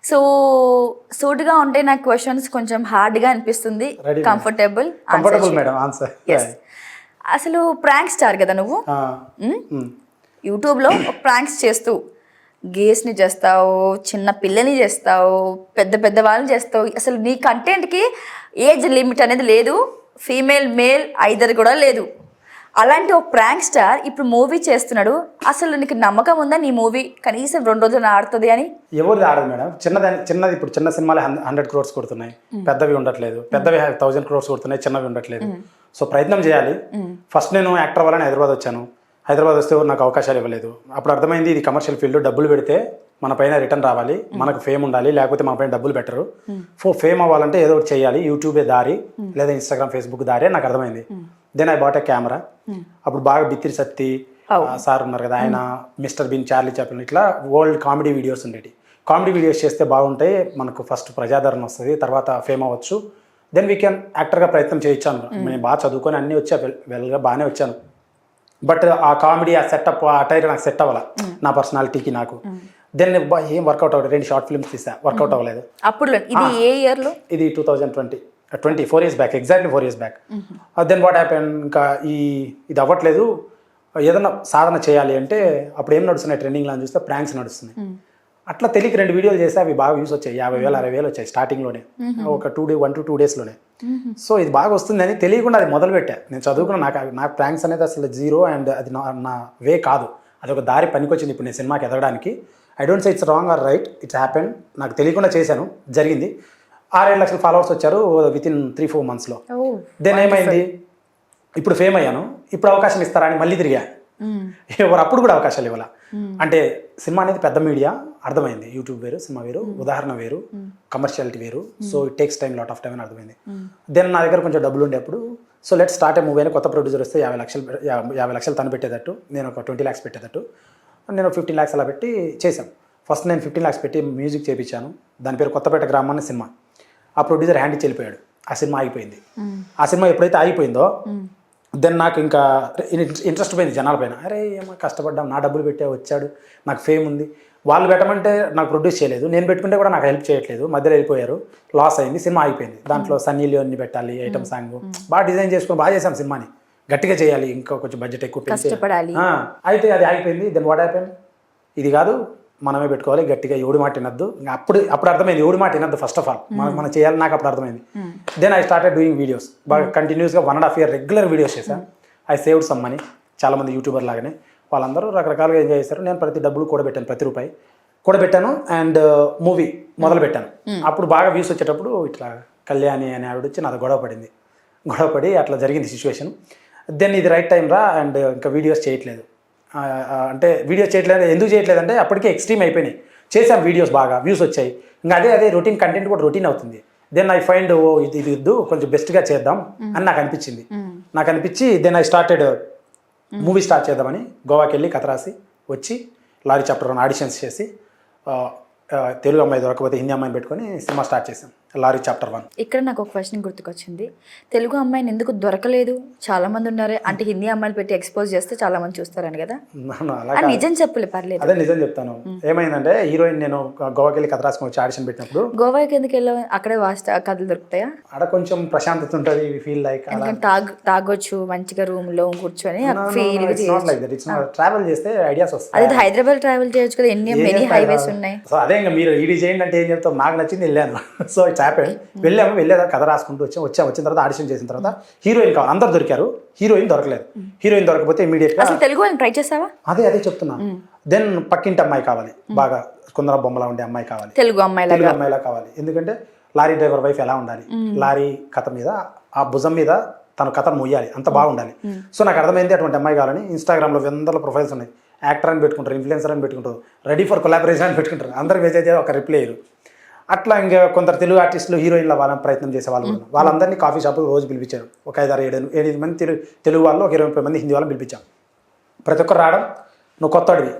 So సూటిగా ఉంటే నాకు క్వశ్చన్స్ కొంచెం హార్డ్గా అనిపిస్తుంది. Comfortable madam answer. అసలు ప్రాంక్ స్టార్ కదా నువ్వు. యూట్యూబ్లో ఒక ప్రాంక్స్ చేస్తూ గేస్ని చేస్తావు, చిన్న పిల్లని చేస్తావు, పెద్ద పెద్ద వాళ్ళని చేస్తావు. అసలు నీ కంటెంట్కి ఏజ్ లిమిట్ అనేది లేదు, ఫీమేల్ మేల్ ఐదర్ కూడా లేదు. అలాంటి ఒక ప్రాంక్ స్టార్ ఇప్పుడు మూవీ చేస్తున్నాడు. అసలు నీకు నమ్మకం ఉందా నీ మూవీ కనీసం 2 రోజులు ఆడుతుంది అని? ఎవరు ఆడదు మేడం. చిన్నది ఇప్పుడు చిన్న సినిమాలు 100 crores కొడుతున్నాయి, పెద్దవి ఉండట్లేదు. పెద్దవి 1000 crores కొడుతున్నాయి, చిన్నవి ఉండట్లేదు. సో ప్రయత్నం చేయాలి. ఫస్ట్ నేను యాక్టర్ అవ్వాలని హైదరాబాద్ వచ్చాను. హైదరాబాద్ వస్తే నాకు అవకాశాలు ఇవ్వలేదు. అప్పుడు అర్థమైంది ఇది కమర్షియల్ ఫీల్డ్, డబ్బులు పెడితే మన పైన రిటర్న్ రావాలి, మనకు ఫేమ్ ఉండాలి, లేకపోతే మన పైన డబ్బులు పెట్టరు. ఫేమ్ అవ్వాలంటే ఏదో ఒకటి చేయాలి, యూట్యూబే దారి లేదా ఇన్స్టాగ్రామ్ ఫేస్బుక్ దారి నాకు అర్థమైంది. Then I bought a camera. అప్పుడు బాగా బిత్తిరి సత్తి సార్ ఉన్నారు కదా, ఆయన మిస్టర్ బీన్, చార్లీ చాప్లిన్, ఇట్లా వరల్డ్ కామెడీ వీడియోస్ ఉండేవి. కామెడీ వీడియోస్ చేస్తే బాగుంటాయి, మనకు ఫస్ట్ ప్రజాదరణ వస్తుంది, తర్వాత ఫేమ్ అవ్వచ్చు. దెన్ వీ క్యాన్ యాక్టర్గా ప్రయత్నం చేయించాను. నేను బాగా చదువుకొని అన్నీ వచ్చా, వెల్గా బాగానే వచ్చాను. బట్ ఆ కామెడీ, ఆ సెటప్, ఆ అటైర్ నాకు సెట్ అవ్వాల నా పర్సనాలిటీకి నాకు. దెన్ ఏం వర్కౌట్ అవ్వలేదు. 2 షార్ట్ ఫిల్మ్స్ తీసా, వర్కౌట్ అవ్వలేదు. అప్పుడు ఇది ఏ ఇయర్లో? ఇది 2020, 4 years back, exactly 4 years back. Then what happen, ఇంకా ఇది అవ్వట్లేదు, ఏదైనా సాధన చేయాలి అంటే అప్పుడు ఏం నడుస్తున్నాయి ట్రెండింగ్లో అని చూస్తే ప్రాంక్స్ నడుస్తున్నాయి. అట్లా తెలియక 2 వీడియోలు చేస్తే అవి బాగా వ్యూస్ వచ్చాయి, 50,000 60,000 వచ్చాయి స్టార్టింగ్లోనే, ఒక 1 to 2 daysలోనే. సో ఇది బాగా వస్తుందని తెలియకుండా అది మొదలుపెట్టా. నేను చదువుకున్న నాకు ప్రాంక్స్ అనేది అసలు జీరో, అండ్ అది నా వే కాదు, అది ఒక దారి పనికొచ్చింది ఇప్పుడు నేను సినిమాకి ఎదగడానికి. I don't say it's wrong or right, it's happen. నాకు తెలియకుండా చేశాను, జరిగింది. 6-7 లక్షల ఫాలోవర్స్ వచ్చారు వితిన్ 3-4 monthsలో. దెన్ ఏమైంది, ఇప్పుడు ఫేమ్ అయ్యాను, ఇప్పుడు అవకాశం ఇస్తారా అని మళ్ళీ తిరిగా. ఎవరు అప్పుడు కూడా అవకాశాలు ఇవ్వాల. అంటే సినిమా అనేది పెద్ద మీడియా, అర్థమైంది. యూట్యూబ్ వేరు, సినిమా వేరు, ఉదాహరణ వేరు, కమర్షియాలిటీ వేరు. So it takes time, lot of time అని అర్థమైంది. దెన్ నా దగ్గర కొంచెం డబ్బులు ఉండేప్పుడు, సో లెట్ స్టార్ట్ ఏ మూవీ అని కొత్త ప్రొడ్యూసర్ వస్తే 50 లక్షలు తను పెట్టేటట్టు, నేను ఒక 20 lakhs పెట్టేటట్టు, నేను 15 lakhs అలా పెట్టి చేశాను. ఫస్ట్ నేను 15 lakhs పెట్టి మ్యూజిక్ చేయించాను. దాని పేరు కొత్తపేట గ్రామాన్ని సినిమా. ఆ ప్రొడ్యూసర్ హ్యాండ్ ఇచ్చి వెళ్ళిపోయాడు, ఆ సినిమా ఆగిపోయింది. ఆ సినిమా ఎప్పుడైతే ఆగిపోయిందో దెన్ నాకు ఇంకా ఇంట్రెస్ట్ పోయింది జనాల పైన. అరే ఏమో కష్టపడ్డాం, నా డబ్బులు పెట్టే వచ్చాడు, నాకు ఫేమ్ ఉంది. వాళ్ళు పెట్టమంటే నాకు ప్రొడ్యూస్ చేయలేదు, నేను పెట్టుకుంటే కూడా నాకు హెల్ప్ చేయట్లేదు, మధ్యలో వెళ్ళిపోయారు, లాస్ అయింది, సినిమా అయిపోయింది. దాంట్లో సన్నీ లియోన్ని పెట్టాలి, ఐటమ్ సాంగ్ బాగా డిజైన్ చేసుకుని బాగా చేసాం సినిమాని, గట్టిగా చేయాలి, ఇంకా కొంచెం బడ్జెట్ ఎక్కువ కష్టపడాలి. అయితే అది ఆగిపోయింది. దెన్ వాట్ హ్యాపెన్, ఇది కాదు మనమే పెట్టుకోవాలి, గట్టిగా ఎవడి మాట వినద్దు. అప్పుడు అర్థమైంది ఎవడి మాట వినద్దు ఫస్ట్ ఆఫ్ ఆల్, మనం చేయాలి, నాకు అప్పుడు అర్థమైంది. Then I started doing videos. బాగా కంటిన్యూస్గా 1.5 year రెగ్యులర్ వీడియోస్ చేశాను. I saved some money. చాలామంది యూట్యూబర్ లాగానే వాళ్ళందరూ రకరకాలుగా ఎంజాయ్ చేశారు. నేను ప్రతి డబ్బులు కూడబెట్టాను, ప్రతి రూపాయి కూడబెట్టాను. అండ్ మూవీ మొదలు పెట్టాను. అప్పుడు బాగా వ్యూస్ వచ్చేటప్పుడు ఇట్లా కళ్యాణి అనే ఆవిడ వచ్చి నాతో గొడవపడి అట్లా జరిగింది సిచ్యువేషన్. దెన్ ఇది రైట్ టైం రా, అండ్ ఇంకా వీడియోస్ చేయట్లేదు. అంటే వీడియోస్ చేయట్లేదు, ఎందుకు చేయట్లేదు అంటే అప్పటికే ఎక్స్ట్రీమ్ అయిపోయినాయి. చేసాం వీడియోస్, బాగా వ్యూస్ వచ్చాయి, ఇంకా అదే రొటీన్ కంటెంట్ కూడా రొటీన్ అవుతుంది. దెన్ ఐ ఫైండ్ ఇది వద్దు, కొంచెం బెస్ట్గా చేద్దాం అని నాకు అనిపించి then I started movie start చేద్దామని గోవాకి వెళ్ళి కథ రాసి వచ్చి లారీ చాప్టర్ 1 ఆడిషన్స్ చేసి తెలుగు అమ్మాయి దొరకకపోతే హిందీ అమ్మాయిని పెట్టుకొని సినిమా స్టార్ట్ చేసాం, లారీ చాప్టర్ 1. ఇక్కడ నాకు ఒక క్వశ్చన్ గుర్తుకొచ్చింది, తెలుగు అమ్మాయిని ఎందుకు దొరకలేదు? చాలా మంది ఉన్నారు, అంటే హిందీ అమ్మాయిలు పెట్టి ఎక్స్పోజ్ చేస్తే చాలా మంది చూస్తారని కదా. నిజం చెప్పలే, పర్లేదు. అదే నిజం చెప్తాను. ఏమైందంటే హీరోయిన్ నేను గోవాకి వెళ్ళి కథ రాసుకొని వచ్చి ఆడిషన్ పెట్టినప్పుడు, గోవాకి ఎందుకు వెళ్ళావు? అక్కడే కథలు దొరుకుతాయా? అక్కడ కొంచెం ప్రశాంతత ఉంటుంది, ఫీల్ లైక్ తాగొచ్చు మంచిగా రూమ్ లో కూర్చొని ట్రావెల్ చేస్తే ఐడియాస్ వస్తాయి. అదే హైదరాబాద్ ట్రావెల్ చేయొచ్చు కదా, ఎన్ని హైవేస్ ఉన్నాయి. సో అదే ఇంకా మీరు ఈడీ చేయండి అంటే ఏం చెప్తాం, నాకు నచ్చింది వెళ్ళాను. So it's happen. వెళ్ళేదా కథ రాసుకుంటూ వచ్చిన తర్వాత ఆడిషన్ చేసిన తర్వాత హీరోయిన్ కావాలి, అందరు దొరికారు, హీరోయిన్ దొరకలేదు. హీరోయిన్ దొరకపోతే ఇమీడియట్ గా తెలుగు ట్రై చేసావా? అదే చెప్తున్నా. దెన్ పక్కింటి అమ్మాయి కావాలి, బాగా కుందర బొమ్మలా ఉండే అమ్మాయి కావాలి, తెలుగు అమ్మాయిలా కావాలి. ఎందుకంటే లారీ డ్రైవర్ వైఫ్ ఎలా ఉండాలి, లారీ కథ మీద ఆ భుజం మీద తన కథను మొయ్యాలి, అంత బాగుండాలి. సో నాకు అర్థమైంది అటువంటి అమ్మాయి కావాలని. ఇన్స్టాగ్రామ్లో 100 ప్రొఫైల్స్ ఉన్నాయి, యాక్టర్ అని పెట్టుకుంటారు, ఇన్ఫ్లుయెన్సర్ అని పెట్టుకుంటారు, రెడీ ఫర్ కొలాబరేషన్ అని పెట్టుకుంటారు. అందరికి వేసేది ఒక రిప్లై అయ్యారు. అట్లా ఇంకా కొందరు తెలుగు ఆర్టిస్టులు హీరోయిన్ల వాళ్ళని ప్రయత్నం చేసే వాళ్ళు ఉన్నారు. వాళ్ళందరినీ కాఫీ షాప్ రోజు పిలిపించారు. ఒక 5-6-7 మంది తెలుగు వాళ్ళు, ఒక 20-30 మంది హిందీ వాళ్ళని పిలిపించాం. ప్రతి ఒక్కరు రావడం, నువ్వు కొత్తడివి,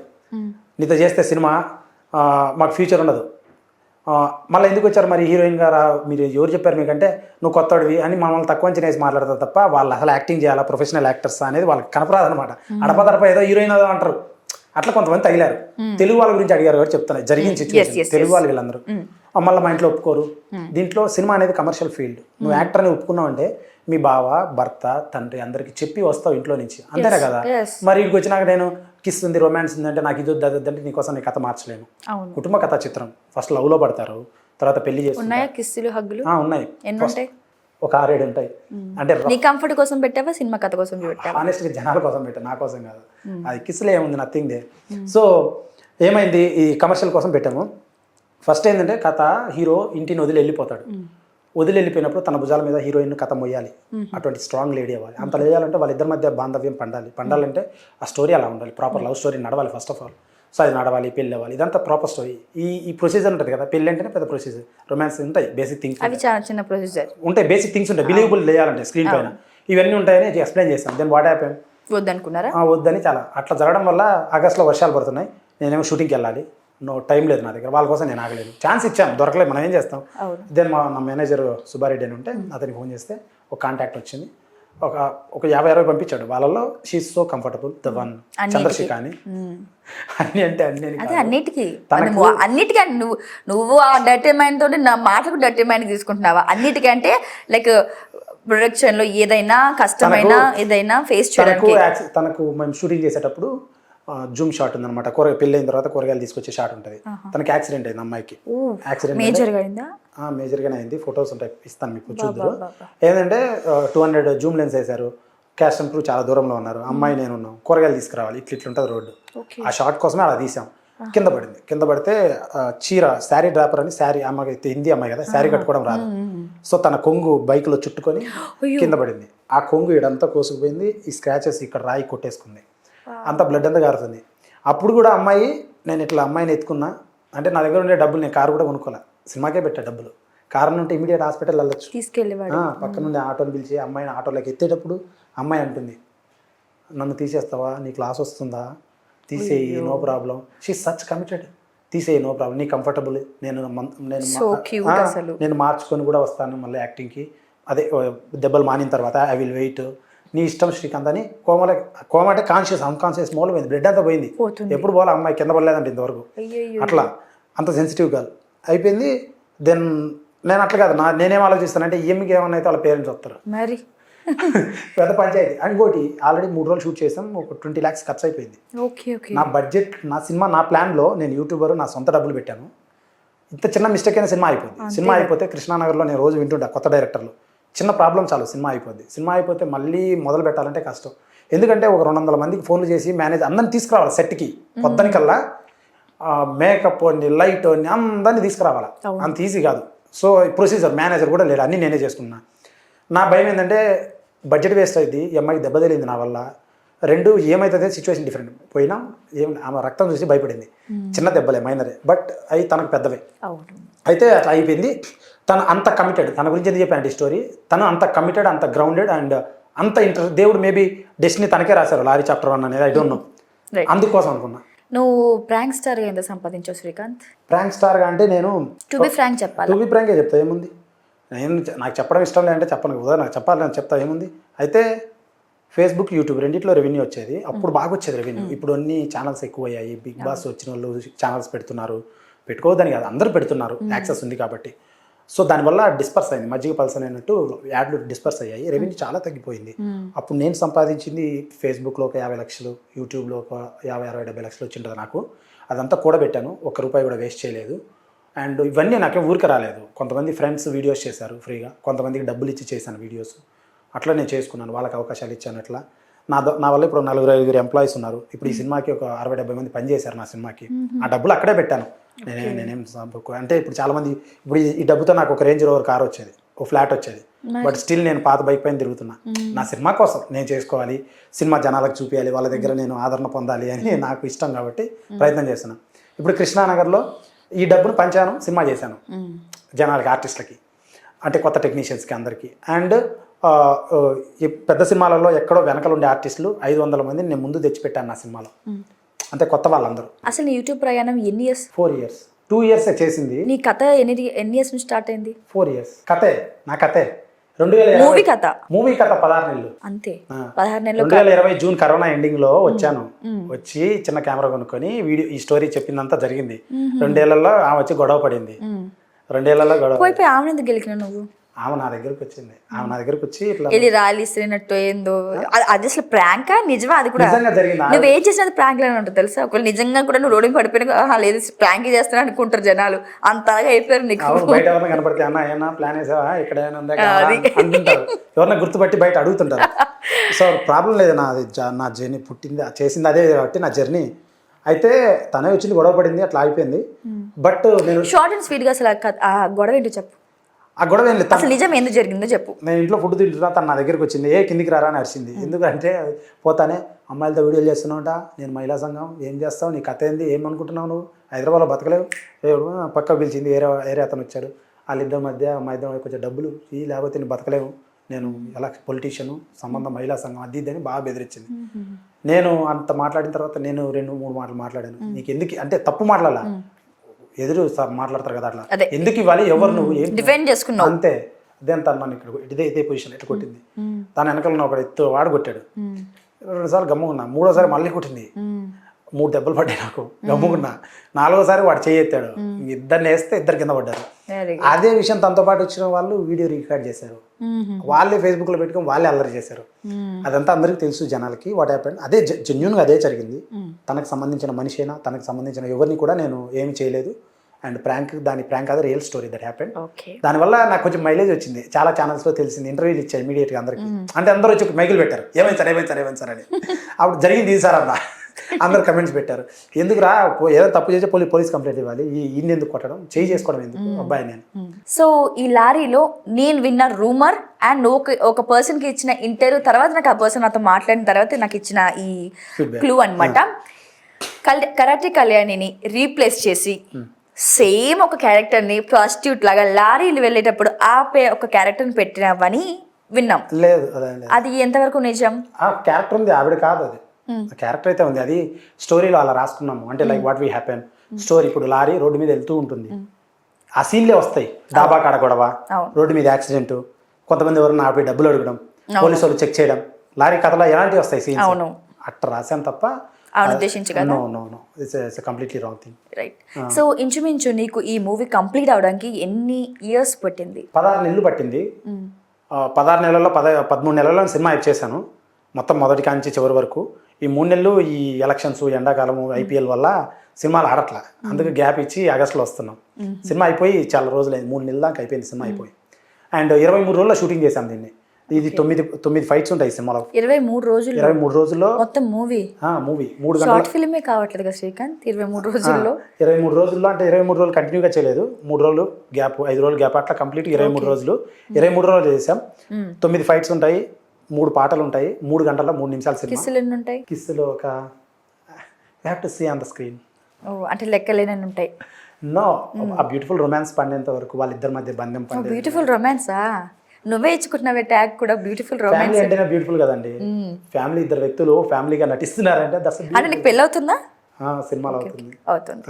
నీతో చేస్తే సినిమా మాకు ఫ్యూచర్ ఉండదు, మళ్ళీ ఎందుకు వచ్చారు మరి హీరోయిన్ గారు, మీరు ఎవరు చెప్పారు మీకంటే నువ్వు కొత్తడివి అని మమ్మల్ని తక్కువ అంచనా వేసి మాట్లాడతారు తప్ప వాళ్ళు అసలు యాక్టింగ్ చేయాలా, ప్రొఫెషనల్ యాక్టర్స్ అనేది వాళ్ళకి కనపరాదు అనమాట. అడపదడప ఏదో హీరోయిన్ ఏదో అంటారు, అట్లా కొంతమంది తగిలారు. తెలుగు వాళ్ళ గురించి అడిగారు కాబట్టి చెప్తాను జరిగిన సిచ్యువేషన్. తెలుగు వాళ్ళు వీళ్ళందరూ మళ్ళీ మా ఇంట్లో ఒప్పుకోరు. దీంట్లో సినిమా అనేది కమర్షియల్ ఫీల్డ్. నువ్వు యాక్టర్ అని ఒప్పుకున్నావు అంటే మీ బావ, భర్త, తండ్రి అందరికి చెప్పి వస్తావు ఇంట్లో నుంచి, అంతేనా కదా. మరి ఇక్కడికి వచ్చినాక నేను కిస్ ఉంది, రొమాన్స్ ఉంది అంటే నాకు ఇది వద్దు అది వద్దంటే నీకోసం నీ కథ మార్చలేను. కుటుంబ కథా చిత్రం. ఫస్ట్ లవ్లో పడతారు, తర్వాత పెళ్లి చేసుకుంటారు. కిస్సులు, హగ్గులు ఉన్నాయి. ఎన్ని ఉంటాయి? ఒక 6-7 ఉంటాయి. అంటే నీ కంఫర్ట్ కోసం పెట్టావా, సినిమా కథ కోసం పెట్టావా? ఆనెస్ట్గా జనాల కోసం పెట్టాను, నా కోసం కాదు. అది కిస్సులో ఏముంది, నథింగ్ దే. సో ఏమైంది, ఈ కమర్షియల్ కోసం పెట్టాము. ఫస్ట్ ఏంటంటే కథ, హీరో ఇంటిని వదిలి వెళ్ళిపోతాడు. వదిలి వెళ్ళిపోయినప్పుడు తన భుజాల మీద హీరోయిన్ కథ మొయ్యాలి. అటువంటి స్ట్రాంగ్ లేడీ అవ్వాలి. అంత లేయాలంటే వాళ్ళిద్దరి మధ్య బాంధవ్యం పండాలంటే ఆ స్టోరీ అలా ఉండాలి. ప్రాపర్ లవ్ స్టోరీ నడవాలి ఫస్ట్ ఆఫ్ ఆల్. సో అది నడవాలి, పెళ్ళి అవ్వాలి, ఇదంతా ప్రాపర్ స్టోరీ. ఈ ప్రొసీజర్ ఉంటుంది కదా, పెళ్ళి అంటేనే పెద్ద ప్రొసీజర్. రొమాన్స్ ఉంటాయి, బేసిక్ థింగ్స్ అవి చాలా చిన్న ప్రొసీజర్ ఉంటాయి, బేసిక్ థింగ్స్ ఉంటాయి, బిలీవబుల్ లేయాలంటే స్క్రీన్ పైన ఇవన్నీ ఉంటాయని ఎక్స్ప్లెయిన్ చేస్తాను. దెన్ వాట్ హ్యాపెన్, వద్దనుకున్నారా? వద్దని చాలా అట్లా జరగడం వల్ల ఆగస్టులో వర్షాలు పడుతున్నాయి, నేనేమో షూటింగ్కి వెళ్ళాలి, టైం లేదు నా దగ్గర, వాళ్ళ కోసం నేను ఆగలేదు. ఛాన్స్ ఇచ్చాను, దొరకలేదు, మనం ఏం చేస్తాం. దెన్ నా మేనేజర్ సుబ్బారెడ్డి అని ఉంటే అతనికి ఫోన్ చేస్తే ఒక కాంటాక్ట్ వచ్చింది. ఒక 50-60 పంపించాడు. వాళ్ళలో she so comfortable the one Chandrashekhar అని. అన్ని అంటే అన్నిటికీ నువ్వు ఆ డర్టీ మైండ్ తోటి నా మాటకు డర్టీ మైండ్ తీసుకుంటున్నావా? అన్నిటికీ అంటే లైక్ ప్రొడక్షన్ లో ఏదైనా కష్టమైన ఏదైనా ఫేస్ చేయడానికి. తనకు మేము షూటింగ్ చేసేటప్పుడు జూమ్ షాట్ ఉందన్నమాట. పెళ్ళి అయిన తర్వాత కూరగాయలు తీసుకొచ్చే షాట్ ఉంటుంది. తనకి యాక్సిడెంట్ అయింది, అమ్మాయికి. యాక్సిడెంట్ మేజర్గానే అయింది. ఫొటోస్ ఉంటాయి, ఇస్తాను మీకు చూద్దరు. ఏంటంటే 200 జూమ్ లెన్స్ వేశారు. క్యాస్ట్ అండ్ క్రూ చాలా దూరంలో ఉన్నారు. అమ్మాయి నేను ఉన్నాం, కూరగాయలు తీసుకురావాలి, ఇట్లుంటుంది రోడ్డు. ఆ షాట్ కోసమే అలా తీసాం. కింద పడింది. కింద పడితే చీర, శారీ డ్రాపర్ అని, శారీ అమ్మాయి హిందీ అమ్మాయి కదా, శారీ కట్టుకోవడం రాదు. సో తన కొంగు బైక్లో చుట్టుకొని కింద పడింది. ఆ కొంగు ఇడంతా కోసుకుపోయింది. ఈ స్క్రాచెస్ ఇక్కడ రాయి కొట్టేసుకుంది, అంత బ్లడ్ అంతా కారుతుంది. అప్పుడు కూడా అమ్మాయి, నేను ఇట్లా అమ్మాయిని ఎత్తుకున్నా అంటే నా దగ్గర ఉండే డబ్బులు, నేను కారు కూడా కొనుక్కోలే, సినిమాకే పెట్టా డబ్బులు. కారణం ఉంటే ఇమీడియట్ హాస్పిటల్ వెళ్ళొచ్చు. తీసుకెళ్ళేవాడు. పక్క నుండి ఆటోని పిలిచి అమ్మాయిని ఆటోలోకి ఎత్తేటప్పుడు అమ్మాయి అంటుంది, నన్ను తీసేస్తావా, నీకు లాస్ వస్తుందా, తీసేయి, no problem. She such committed, తీసేయి, నో ప్రాబ్లం, నీ కంఫర్టబుల్, నేను మార్చుకొని కూడా వస్తాను మళ్ళీ యాక్టింగ్కి, అదే దెబ్బలు మానిన తర్వాత ఐ విల్ వెయిట్, నీ ఇష్టం శ్రీకాంత్ అని. కోమ అంటే కాన్షియస్, అన్కాన్షియస్ మోల్ పోయింది, బ్లడ్ అంతా పోయింది. ఎప్పుడు పోలే అమ్మాయి, కింద పడలేదంటే ఇంతవరకు. అట్లా అంత సెన్సిటివ్ గర్ల్ అయిపోయింది. దెన్ నేను అట్లా కాదు, నేనేం ఆలోచిస్తానంటే ఈమెకి ఏమన్నా అయితే వాళ్ళ పేరెంట్స్ వస్తారు, మరి పెద్ద పంచాయతీ. ఇంకోటి ఆల్రెడీ 3 రోజులు షూట్ చేసాం, ఒక 20 lakhs ఖర్చు అయిపోయింది. నా బడ్జెట్, నా సినిమా, నా ప్లాన్లో నేను యూట్యూబర్, నా సొంత డబ్బులు పెట్టాను. ఇంత చిన్న మిస్టేక్ అయినా సినిమా అయిపోయింది. సినిమా అయిపోతే కృష్ణానగర్లో నేను రోజు వింటుంటా కొత్త డైరెక్టర్లు, చిన్న ప్రాబ్లం చాలు సినిమా అయిపోద్ది. సినిమా అయిపోతే మళ్ళీ మొదలు పెట్టాలంటే కష్టం. ఎందుకంటే ఒక 200 మందికి ఫోన్లు చేసి మేనేజ్ అందరిని తీసుకురావాలి సెట్కి. పొద్దునికల్లా మేకప్ అని, లైట్ అని అందరినీ తీసుకురావాలి, అంత ఈజీ కాదు. సో ప్రొసీజర్, మేనేజర్ కూడా లేడు, అన్నీ నేనే చేసుకున్నా. నా భయం ఏంటంటే బడ్జెట్ వేస్ట్ అయింది, ఈ అమ్మాయికి దెబ్బ తెలియదు నా వల్ల. 2 ఏమవుతుంది, సిచ్యువేషన్ డిఫరెంట్. పోయినా ఆమె రక్తం చూసి భయపడింది. చిన్న దెబ్బలే, మైనరే, బట్ అవి తనకు పెద్దవే. అయితే అట్లా అయిపోయింది. తను అంత కమిటెడ్, తన గురించి ఎందుకు చెప్పానంటే స్టోరీ, తను అంత కమిటెడ్, అంత గ్రౌండెడ్ అండ్ అంత ఇంట్రెస్ట్. దేవుడు మేబీ డెస్టినీ తనకే రాశారు లారీ చాప్టర్ 1 అనేది, ఐ డోంట్ నో. అందుకోసం అనుకున్నా. నువ్వు ప్రాంక్ స్టార్గా ఎంత సంపాదించావు శ్రీకాంత్? ప్రాంక్ స్టార్గా అంటే నేను టు బి ఫ్రాంక్ చెప్పాలి, టు బి ఫ్రాంకే చెప్తా. ఏముంది, నాకు చెప్పడం ఇష్టం లేదంటే చెప్పను కదా, నాకు చెప్పాలి అని చెప్తా. ఏముంది, అయితే ఫేస్బుక్, యూట్యూబ్ రెండిట్లో రెవెన్యూ వచ్చేది. అప్పుడు బాగా వచ్చేది రెవెన్యూ. ఇప్పుడు అన్ని ఛానల్స్ ఎక్కువ అయ్యాయి. బిగ్ బాస్ వచ్చిన వాళ్ళు ఛానల్స్ పెడుతున్నారు, పెట్టుకోవద్దని కాదు, అందరూ పెడుతున్నారు, యాక్సెస్ ఉంది కాబట్టి. సో దానివల్ల డిస్పర్స్ అయింది, మజ్జిగ పల్స్ అయినట్టు యాడ్లు డిస్పర్స్ అయ్యాయి, రెవెన్యూ చాలా తగ్గిపోయింది. అప్పుడు నేను సంపాదించింది ఫేస్బుక్లో ఒక 50 లక్షలు, యూట్యూబ్లో ఒక 50-60-70 లక్షలు వచ్చింటుంది నాకు. అదంతా కూడబెట్టాను, ₹1 కూడా వేస్ట్ చేయలేదు. అండ్ ఇవన్నీ నాకే ఊరికే రాలేదు. కొంతమంది ఫ్రెండ్స్ వీడియోస్ చేశారు ఫ్రీగా, కొంతమందికి డబ్బులు ఇచ్చి చేశాను వీడియోస్. అట్లా నేను చేసుకున్నాను, వాళ్ళకి అవకాశాలు ఇచ్చాను. అట్లా నా వల్ల ఇప్పుడు 4-5 ఎంప్లాయీస్ ఉన్నారు. ఇప్పుడు ఈ సినిమాకి ఒక 60-70 మంది పనిచేశారు నా సినిమాకి. ఆ డబ్బులు అక్కడే పెట్టాను. నేనేం అంటే ఇప్పుడు చాలామంది, ఇప్పుడు ఈ డబ్బుతో నాకు ఒక రేంజ్ రోవర్ కార్ వచ్చేది, ఒక ఫ్లాట్ వచ్చేది. బట్ స్టిల్ నేను పాత బైక్ పైన తిరుగుతున్నా. నా సినిమా కోసం నేను చేసుకోవాలి, సినిమా జనాలకు చూపించాలి, వాళ్ళ దగ్గర నేను ఆదరణ పొందాలి అని నాకు ఇష్టం కాబట్టి ప్రయత్నం చేస్తున్నాను. ఇప్పుడు కృష్ణానగర్లో ఈ డబ్బును పంచాను, సినిమా చేశాను జనాలకి, ఆర్టిస్టులకి, అంటే కొత్త టెక్నీషియన్స్కి అందరికీ. అండ్ ఈ పెద్ద సినిమాలలో ఎక్కడో వెనకలు ఉండే ఆర్టిస్టులు 500 మందిని నేను ముందు తెచ్చిపెట్టాను నా సినిమాలో, అంటే కొత్త వాళ్ళందరూ. అసలు యూట్యూబ్ ప్రయాణం ఎన్ని ఇయర్స్? 4 years. 2 years చేసింది. నీ కథ ఎన్ని ఇయర్స్ నుంచి స్టార్ట్ అయింది? 4 years. కథే, నా కథే. మూవీ కథ మూవీ కథ 16 నెలలు. అంతే 16 నెలలు 2020 జూన్ కరోనా ఎండింగ్ లో వచ్చాను. వచ్చి చిన్న కెమెరా కొనుక్కొని వీడియో ఈ స్టోరీ చెప్పిందంతా జరిగింది. 2 ఏళ్లలో ఆమె వచ్చి గొడవ పడింది. 2 ఏళ్లలో గొడవ పోయి ఆమె ఎందుకు గెలికినా నువ్వు? ఆమె నా దగ్గరకు వచ్చింది. ఆమె నా దగ్గరకు వచ్చి ఇట్లా వెళ్ళి ర్యాలీ ఇస్తున్నట్టు ఏందో అది అసలు ప్రాంకా నిజమా? అది కూడా నిజంగా జరిగింది. నువ్వు ఏం చేసినది ప్రాంక్ లానే ఉంటుంది తెలుసా. ఒకవేళ నిజంగా కూడా నువ్వు రోడ్డు పడిపోయినా లేదు ప్రాంక్ చేస్తున్నా అనుకుంటారు జనాలు. అంతగా అయిపోయారు నీకు. బయట ఎవరైనా కనపడితే అన్న ఏమన్నా ప్లాన్ వేసావా ఇక్కడ ఏమైనా ఉందా అంటుంటారు. ఎవరన్నా గుర్తుపట్టి బయట అడుగుతుంటారు. సో ప్రాబ్లం లేదు. నా జర్నీ పుట్టింది చేసింది అదే కాబట్టి నా జర్నీ. అయితే తనే వచ్చింది గొడవ పడింది అట్లా అయిపోయింది. బట్ నేను షార్ట్ అండ్ స్వీట్ గా అసలు ఆ గొడవ ఏంటో చెప్పు. ఆ గొడవ ఏం లేదు. అసలు నిజం ఎందుకు జరిగిందో చెప్పు. నేను ఇంట్లో ఫుడ్ తింటున్నా, తను నా దగ్గరికి వచ్చింది. కిందికి రారా అని అరిచింది. ఎందుకంటే పోతానే అమ్మాయిలతో వీడియోలు చేస్తున్నావుట, నేను మహిళా సంఘం, ఏం చేస్తావు, నీ కథ ఏంది, ఏమనుకుంటున్నావు నువ్వు, హైదరాబాద్లో బతకలేవు. పక్క పిలిచింది. వేరే అతను వచ్చాడు. వాళ్ళిద్దరి మధ్య మా ఇద్దరు కొంచెం డబ్బులు లేకపోతే నేను బతకలేవు, నేను ఎలా పొలిటీషియను, సంబంధం మహిళా సంఘం అది ఇదని బాగా బెదిరించింది. నేను అంత మాట్లాడిన తర్వాత నేను 2-3 మాటలు మాట్లాడాను. నీకు ఎందుకు అంటే తప్పు మాట్లాడాల, ఎదురు మాట్లాడతారు కదా అట్లా, ఎందుకు ఇవ్వాలి, ఎవరు నువ్వు, ఏం డిఫెండ్ చేసుకున్నావు అంతే. అదే తను నన్ను ఇక్కడ ఇదే పొజిషన్ ఎట్లా కొట్టింది. తన వెనకాల ఒక ఎత్తు వాడు కొట్టాడు. 2 సార్లు గమ్ముకున్నా. 3వసారి మళ్ళీ కొట్టింది. 3 దెబ్బలు పడ్డాయి నాకు. గమ్ముకున్నా. 4వసారి వాడు చేయెత్తాడు. ఇద్దరిని వేస్తే ఇద్దరు కింద పడ్డారు. అదే విషయం తనతో పాటు వచ్చిన వాళ్ళు వీడియో రికార్డ్ చేశారు. వాళ్ళే ఫేస్బుక్ లో పెట్టుకొని వాళ్ళే అల్లరి చేశారు. అదంతా అందరికీ తెలుసు జనాలకి. వాట్ హ్యాపెండ్ అదే జెన్యూన్ గా అదే జరిగింది. తనకు సంబంధించిన మనిషి అయినా తనకు సంబంధించిన ఎవరిని కూడా నేను ఏమి చేయలేదు. అండ్ ప్రాంక్ అదే రియల్ స్టోరీ దట్ హ్యాపెండ్. దానివల్ల నాకు కొంచెం మైలేజ్ వచ్చింది. చాలా ఛానల్స్ లో తెలిసింది. ఇంటర్వ్యూలు ఇచ్చాయి ఇమీడియట్ గా అందరికి. అంటే అందరూ వచ్చి మైకులు పెట్టారు, ఏమైంది సార్ అని. అప్పుడు జరిగింది ఇది సార్ అన్న. అందరు కమెంట్స్ పెట్టారు. ఎందుకురా ఏదో తప్పు చేసే పోలీస్ కంప్లైంట్ ఇవ్వాలి, ఈ ఎందుకు కొట్టడం, చేసుకోవడం ఎందుకు అబ్బాయి నేను. సో ఈ లారీలో నేను విన్న రూమర్ అండ్ నువ్వు ఒక పర్సన్ కి ఇచ్చిన ఇంటర్వ్యూ తర్వాత నాకు ఆ పర్సన్ నాతో మాట్లాడిన తర్వాత నాకు ఇచ్చిన ఈ క్లూ అనమాట. కరాటే కళ్యాణిని రీప్లేస్ చేసి సేమ్ ఒక క్యారెక్టర్ని ప్రాస్టిట్యూట్ లాగా లారీలు వెళ్ళేటప్పుడు ఆపే ఒక క్యారెక్టర్ని పెట్టినవని విన్నాం. లేదు అది ఎంతవరకు నిజం? ఆ క్యారెక్టర్ ఉంది, ఆవిడ కాదు. అది క్యారెక్టర్ అయితే ఉంది. అది స్టోరీలో అలా రాసుకున్నాము. అంటే like what we happen story. ఇప్పుడు లారీ రోడ్డు మీద వెళ్తూ ఉంటుంది, ఆ సీన్లే వస్తాయి. డాబా కాడ గొడవ, రోడ్డు మీద యాక్సిడెంట్, కొంతమంది ఎవరైనా ఆపి డబ్బులు అడగడం, పోలీసు వాళ్ళు చెక్ చేయడం, లారీ కథలో ఎలాంటివి వస్తాయి సీన్స్. అట్లా రాశాను తప్ప completely wrong thing. Right. So ఇంచుమించు నీకు ఈ మూవీ కంప్లీట్ అవడానికి ఎన్ని ఇయర్స్ పట్టింది? 16 నెలలు పట్టింది. 16 నెలల్లో 13 నెలల్లో సినిమా చేశాను మొత్తం, మొదటి కాంచి చివరి వరకు. ఈ 3 నెలలు ఈ ఎలక్షన్స్, ఎండాకాలము, ఐపీఎల్ వల్ల సినిమాలు ఆడట్లా. అందుకు గ్యాప్ ఇచ్చి ఆగస్టులో వస్తున్నాం. సినిమా అయిపోయి చాలా రోజులు అయింది, 3 నెలల దాకా అయిపోయింది సినిమా అయిపోయి. అండ్ 23 రోజుల్లో షూటింగ్ చేశాం దీన్ని. ఇది 9 ఫైట్స్ ఉంటాయి సినిమాలో. 23 రోజుల్లో మొత్తం మూవీ 3 గంటల షార్ట్ ఫిల్మే కావట్లేదు కదా శ్రీకాంత్. 23 రోజుల్లో 23 రోజుల్లో అంటే 23 రోజులు కంటిన్యూగా చేయలేదు. 3 రోజులు గ్యాప్, 5 రోజులు గ్యాప్, అట్లా కంప్లీట్ 23 రోజులు. 23 రోజులు చేసాం. 9 ఫైట్స్ ఉంటాయి, 3 పాటలు ఉంటాయి, 3 గంటల 3 నిమిషాలు సినిమా. కిస్సులు ఎన్ని ఉంటాయి? కిస్సులు ఒక you have to see on the screen. అంటే లెక్కలేనని ఉంటాయి. నో, ఆ బ్యూటిఫుల్ రొమాన్స్ పండేంత వరకు వాళ్ళిద్దరి మధ్య బంధం పండే. బ్యూటిఫుల్ రొమాన్సా? నువ్వే ఇచ్చుకుంటున్నావే ట్యాగ్ కూడా, బ్యూటిఫుల్ రొమాన్స్. ఫ్యామిలీ అంటేనే బ్యూటిఫుల్ కదండి. ఫ్యామిలీ, 2 వ్యక్తులు ఫ్యామిలీగా నటిస్తున్నారంటే అంటే నీకు పెళ్ళి అవుతుందా? సినిమాలో అవుతుంది.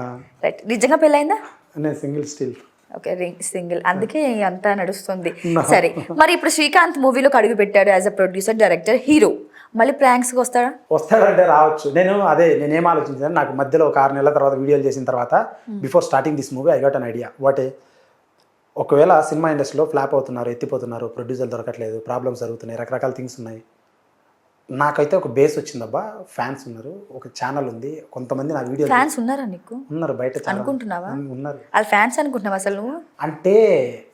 రైట్. నిజంగా పెళ్ళైందా? నేను సింగిల్ స్టిల్. ఓకే, సింగిల్, అందుకే అంతా నడుస్తుంది. సరే, మరి ఇప్పుడు శ్రీకాంత్ మూవీలో అడుగు పెట్టాడు as a producer, director, hero. మళ్ళీ ప్రాంక్స్కి వస్తాడంటే రావచ్చు. నేనేం ఆలోచించాను, నాకు మధ్యలో ఒక 6 నెలల తర్వాత వీడియోలు చేసిన తర్వాత, before starting this movie I got an idea. ఒకవేళ సినిమా ఇండస్ట్రీలో ఫ్లాప్ అవుతున్నారు, ఎత్తిపోతున్నారు, ప్రొడ్యూసర్ దొరకట్లేదు, ప్రాబ్లమ్స్ జరుగుతున్నాయి, రకరకాల థింగ్స్ ఉన్నాయి. నాకైతే ఒక బేస్ వచ్చిందబ్బా, ఫ్యాన్స్ ఉన్నారు, ఒక ఛానల్ ఉంది, కొంతమంది నా వీడియో ఫ్యాన్స్ ఉన్నారా నీకు? ఉన్నారు బయట. అనుకుంటున్నావా? ఉన్నారు. అది ఫ్యాన్స్ అనుకుంటున్నావా అసలు నువ్వు? అంటే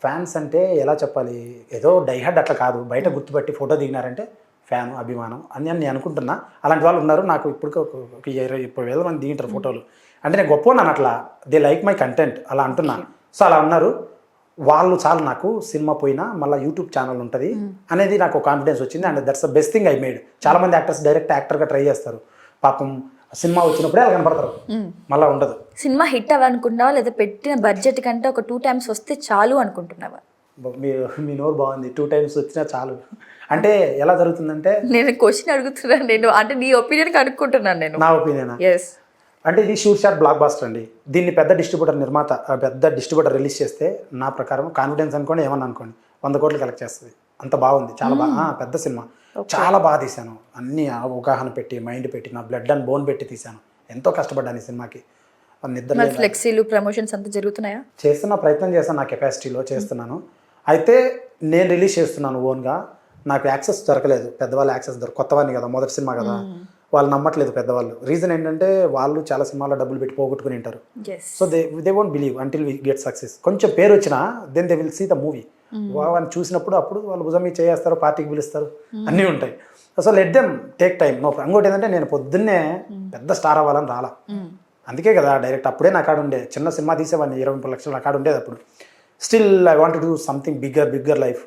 ఫ్యాన్స్ అంటే ఎలా చెప్పాలి, ఏదో డైహార్డ్ అట్లా కాదు, బయట గుర్తుపట్టి ఫోటో దిగినారంటే ఫ్యాను, అభిమానం అని నేను అనుకుంటున్నా. అలాంటి వాళ్ళు ఉన్నారు. నాకు ఇప్పుడు ఒక 20,000 మంది దిగింటారు ఫోటోలు. అంటే నేను గొప్ప ఉన్నాను అట్లా, దే లైక్ మై కంటెంట్ అలా అంటున్నా. సో అలా ఉన్నారు వాళ్ళు. చాలు నాకు సినిమా పోయినా మళ్ళీ యూట్యూబ్ ఛానల్ ఉంటుంది అనేది నాకు కాన్ఫిడెన్స్ వచ్చింది. And that's the best thing I made. చాలా మంది యాక్టర్స్ డైరెక్ట్ యాక్టర్గా ట్రై చేస్తారు, పాపం సినిమా వచ్చినప్పుడే అలా కనపడతారు, మళ్ళీ ఉండదు. సినిమా హిట్ అవ్వనుకుంటున్నావా, లేదా పెట్టిన బడ్జెట్ కంటే ఒక 2 times వస్తే చాలు అనుకుంటున్నావా? మీ నోరు బాగుంది, 2 times వచ్చినా చాలు అంటే ఎలా జరుగుతుందంటే, నేను క్వశ్చన్ అడుగుతున్నాను, నేను అంటే నీ ఒపీనియన్ కనుక్కుంటున్నాను. నేను నా ఒపీనియన్ ఎస్ అంటే ఇది షూర్ షాట్ బ్లాక్ బాస్టర్ అండి. దీన్ని పెద్ద డిస్ట్రిబ్యూటర్ రిలీజ్ చేస్తే నా ప్రకారం కాన్ఫిడెన్స్ అనుకోండి, ఏమన్నా అనుకోండి, 100 కోట్లు కలెక్ట్ చేస్తుంది. అంత బాగుంది, చాలా బాగా పెద్ద సినిమా, చాలా బాగా తీశాను, అన్ని అవగాహన పెట్టి మైండ్ పెట్టి నా బ్లడ్ అండ్ బోన్ పెట్టి తీశాను, ఎంతో కష్టపడ్డాను ఈ సినిమాకి. నిద్ర మరి ఫ్లెక్సీలు ప్రమోషన్స్ అంతా జరుగుతున్నాయా? చేస్తున్న ప్రయత్నం చేస్తాను, నా కెపాసిటీలో చేస్తున్నాను. అయితే నేను రిలీజ్ చేస్తున్నాను ఓన్గా, నాకు యాక్సెస్ దొరకలేదు, పెద్దవాళ్ళు యాక్సెస్ కొత్తవాడిని కదా, మొదటి సినిమా కదా, వాళ్ళు నమ్మట్లేదు పెద్దవాళ్ళు. రీజన్ ఏంటంటే వాళ్ళు చాలా సినిమాల్లో డబ్బులు పెట్టి పోగొట్టుకుని ఉంటారు. So they won't believe until we get success. కొంచెం పేరు వచ్చినా then they will see the movie. వాళ్ళని చూసినప్పుడు అప్పుడు వాళ్ళు భుజం మీద చేస్తారు, పార్టీకి పిలుస్తారు, అన్నీ ఉంటాయి. So let them take time. ఇంకోటి ఏంటంటే నేను పొద్దున్నే పెద్ద స్టార్ అవ్వాలని రాలా, అందుకే కదా డైరెక్ట్ అప్పుడే నా కాడ ఉండే చిన్న సినిమా తీసేవాడిని, 20 లక్షలు నా కాడ ఉండేది అప్పుడు. Still I want to do something bigger life.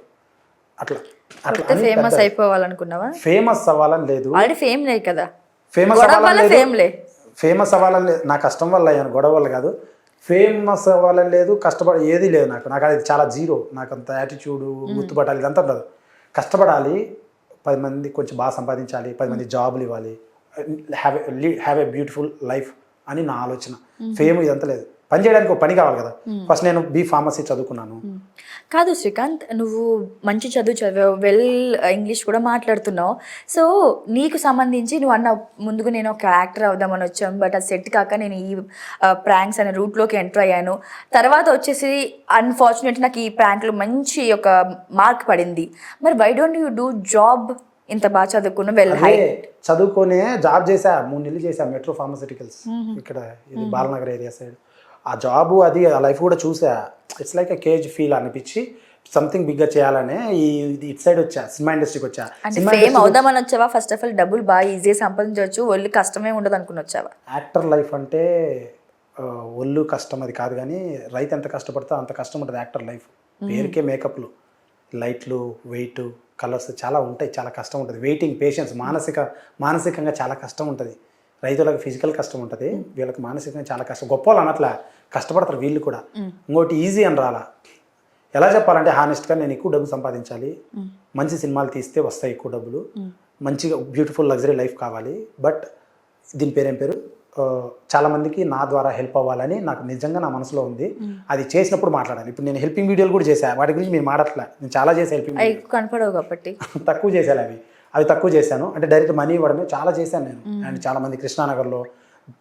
అట్లా అట్లా ఫేమస్ అయిపోవాలనుకున్నావా? ఫేమస్ అవ్వాలని లేదు, ఆల్రెడీ ఫేమ్ లేదు కదా. ఫేమస్ అవ్వాలని లేదు, ఫేమస్ అవ్వాలని లేదు, నా కష్టం వల్ల అయ్యాను, గొడవ వల్ల కాదు. ఫేమస్ అవ్వాలని లేదు, కష్టపడ ఏది లేదు నాకు, నాకు అది చాలా జీరో. నాకు అంత యాటిట్యూడ్, గుర్తుపట్టాలి ఇదంతా ఉండదు. కష్టపడాలి, 10 మంది కొంచెం బాగా సంపాదించాలి, 10 మంది జాబులు ఇవ్వాలి, హ్యావ్ ఏ బ్యూటిఫుల్ లైఫ్ అని నా ఆలోచన. ఫేమ్ ఇదంతా లేదు, పని చేయడానికి ఒక పని కావాలి కదా. ఫస్ట్ నేను ఫార్మసీ చదువుకున్నాను. కాదు శ్రీకాంత్, నువ్వు మంచి చదువు చదివావు, వెల్ ఇంగ్లీష్ కూడా మాట్లాడుతున్నావు. సో నీకు సంబంధించి నువ్వు అన్న ముందుగా నేను ఒక యాక్టర్ అవుదామని వచ్చాను, బట్ అది సెట్ కాక నేను ఈ ప్రాంక్స్ అనే రూట్లోకి ఎంటర్ అయ్యాను. తర్వాత వచ్చేసి అన్ఫార్చునేట్ నాకు ఈ ప్రాంక్లో మంచి ఒక మార్క్ పడింది. మరి why don't you do job? ఇంత బాగా చదువుకున్నా, వెల్ హై చదువుకునే జాబ్ చేసా, 3 నెలలు చేసా మెట్రో ఫార్మస్యూటికల్స్ ఇక్కడ, ఇది బాలనగర్ ఏరియా సైడ్. ఆ జాబు అది ఆ లైఫ్ కూడా చూసా. It's like a cage feel అనిపించి సంథింగ్ బిగ్గా చేయాలనే ఇటు సైడ్ వచ్చా, సినిమా ఇండస్ట్రీకి వచ్చా. ఫేమ్ అవుదామని వచ్చావా? ఫస్ట్ ఆఫ్ ఆల్ డబ్బులు బాగా ఈజీగా సంపాదించవచ్చు, ఒళ్ళు కష్టమే ఉండదు అనుకుని వచ్చావా? యాక్టర్ లైఫ్ అంటే ఒళ్ళు కష్టం అది కాదు, కానీ రైతు ఎంత కష్టపడితే అంత కష్టం ఉంటుంది యాక్టర్ లైఫ్. పేరుకే మేకప్లు, లైట్లు, వెయిట్, కలర్స్ చాలా ఉంటాయి, చాలా కష్టం ఉంటుంది. వెయిటింగ్, పేషెన్స్, మానసికంగా చాలా కష్టం ఉంటుంది. రైతులకు ఫిజికల్ కష్టం ఉంటుంది, వీళ్ళకి మానసికంగా చాలా కష్టం. గొప్ప వాళ్ళు అనట్లా, కష్టపడతారు వీళ్ళు కూడా. ఇంకోటి ఈజీ అని రాలా. ఎలా చెప్పాలంటే హానెస్ట్గా నేను ఎక్కువ డబ్బు సంపాదించాలి, మంచి సినిమాలు తీస్తే వస్తాయి ఎక్కువ డబ్బులు, మంచిగా బ్యూటిఫుల్ లగ్జరీ లైఫ్ కావాలి. బట్ దీని పేరేం పేరు, చాలామందికి నా ద్వారా హెల్ప్ అవ్వాలని నాకు నిజంగా నా మనసులో ఉంది. అది చేసినప్పుడు మాట్లాడాలి. ఇప్పుడు నేను హెల్పింగ్ వీడియోలు కూడా చేశాను, వాటి గురించి మీరు మాట్లాడట్లే. నేను చాలా చేశాను హెల్పింగ్, కనపడవు కాబట్టి తక్కువ చేశాను. అవి తక్కువ చేశాను, అంటే డైరెక్ట్ మనీ ఇవ్వడమే చాలా చేశాను నేను. అండ్ చాలామంది కృష్ణానగర్లో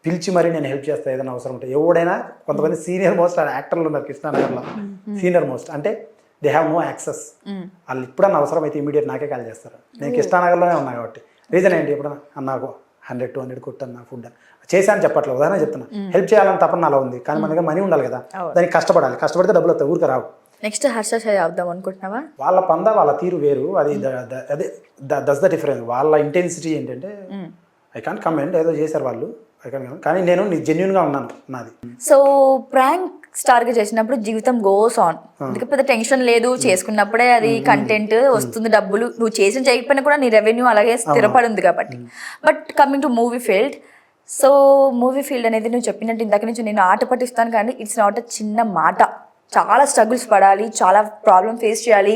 పిలిచి మరీ నేను హెల్ప్ చేస్తాను ఏదైనా అవసరం ఉంటే. ఎవడైనా కొంతమంది సీనియర్ మోస్ట్ యాక్టర్లు ఉన్నారు కృష్ణానగర్లో, సీనియర్ మోస్ట్ అంటే దే హ్యావ్ నో యాక్సెస్. వాళ్ళు ఎప్పుడన్నా అవసరం అయితే ఇమీడియట్ నాకే కాల్ చేస్తారు. నేను కృష్ణానగర్లోనే ఉన్నా కాబట్టి. రీజన్ ఏంటి, ఎప్పుడన్నా నాకు 100-200 కొట్టాను నా ఫుడ్ అని చేశాను చెప్పట్లేదు, ఉదాహరణ చెప్తున్నా. హెల్ప్ చేయాలని తప్పన నాలో ఉంది, కానీ మన దగ్గర మనీ ఉండాలి కదా, దానికి కష్టపడాలి. కష్టపడితే డబ్బులు వస్తాయి, ఊరికే రావు. నెక్స్ట్ హర్ష సాయి అవుదాం అనుకుంటున్నావా? వాళ్ళ పంద వాళ్ళ తీరు వేరు, అది అదే దట్స్ ద డిఫరెన్స్. వాళ్ళ ఇంటెన్సిటీ ఏంటంటే ఐ కాంట్ కమెంట్, ఏదో చేశారు వాళ్ళు, ఐ కాంట్ కమెంట్, కానీ నేను జెన్యున్గా ఉన్నాను నాది. సో ప్రాంక్ స్టార్గా చేసినప్పుడు జీవితం గోస్ ఆన్, అందుకే పెద్ద టెన్షన్ లేదు, చేసుకున్నప్పుడే అది కంటెంట్ వస్తుంది, డబ్బులు నువ్వు చేసిన చేయకపోయినా కూడా నీ రెవెన్యూ అలాగే స్థిరపడి ఉంది కాబట్టి. But coming to movie field, so movie field అనేది నువ్వు చెప్పినట్టు ఇందాక నుంచి నేను ఆట పట్టిస్తాను, కానీ ఇట్స్ నాట్ అ చిన్న మాట. చాలా స్ట్రగుల్స్ పడాలి, చాలా ప్రాబ్లమ్ ఫేస్ చేయాలి.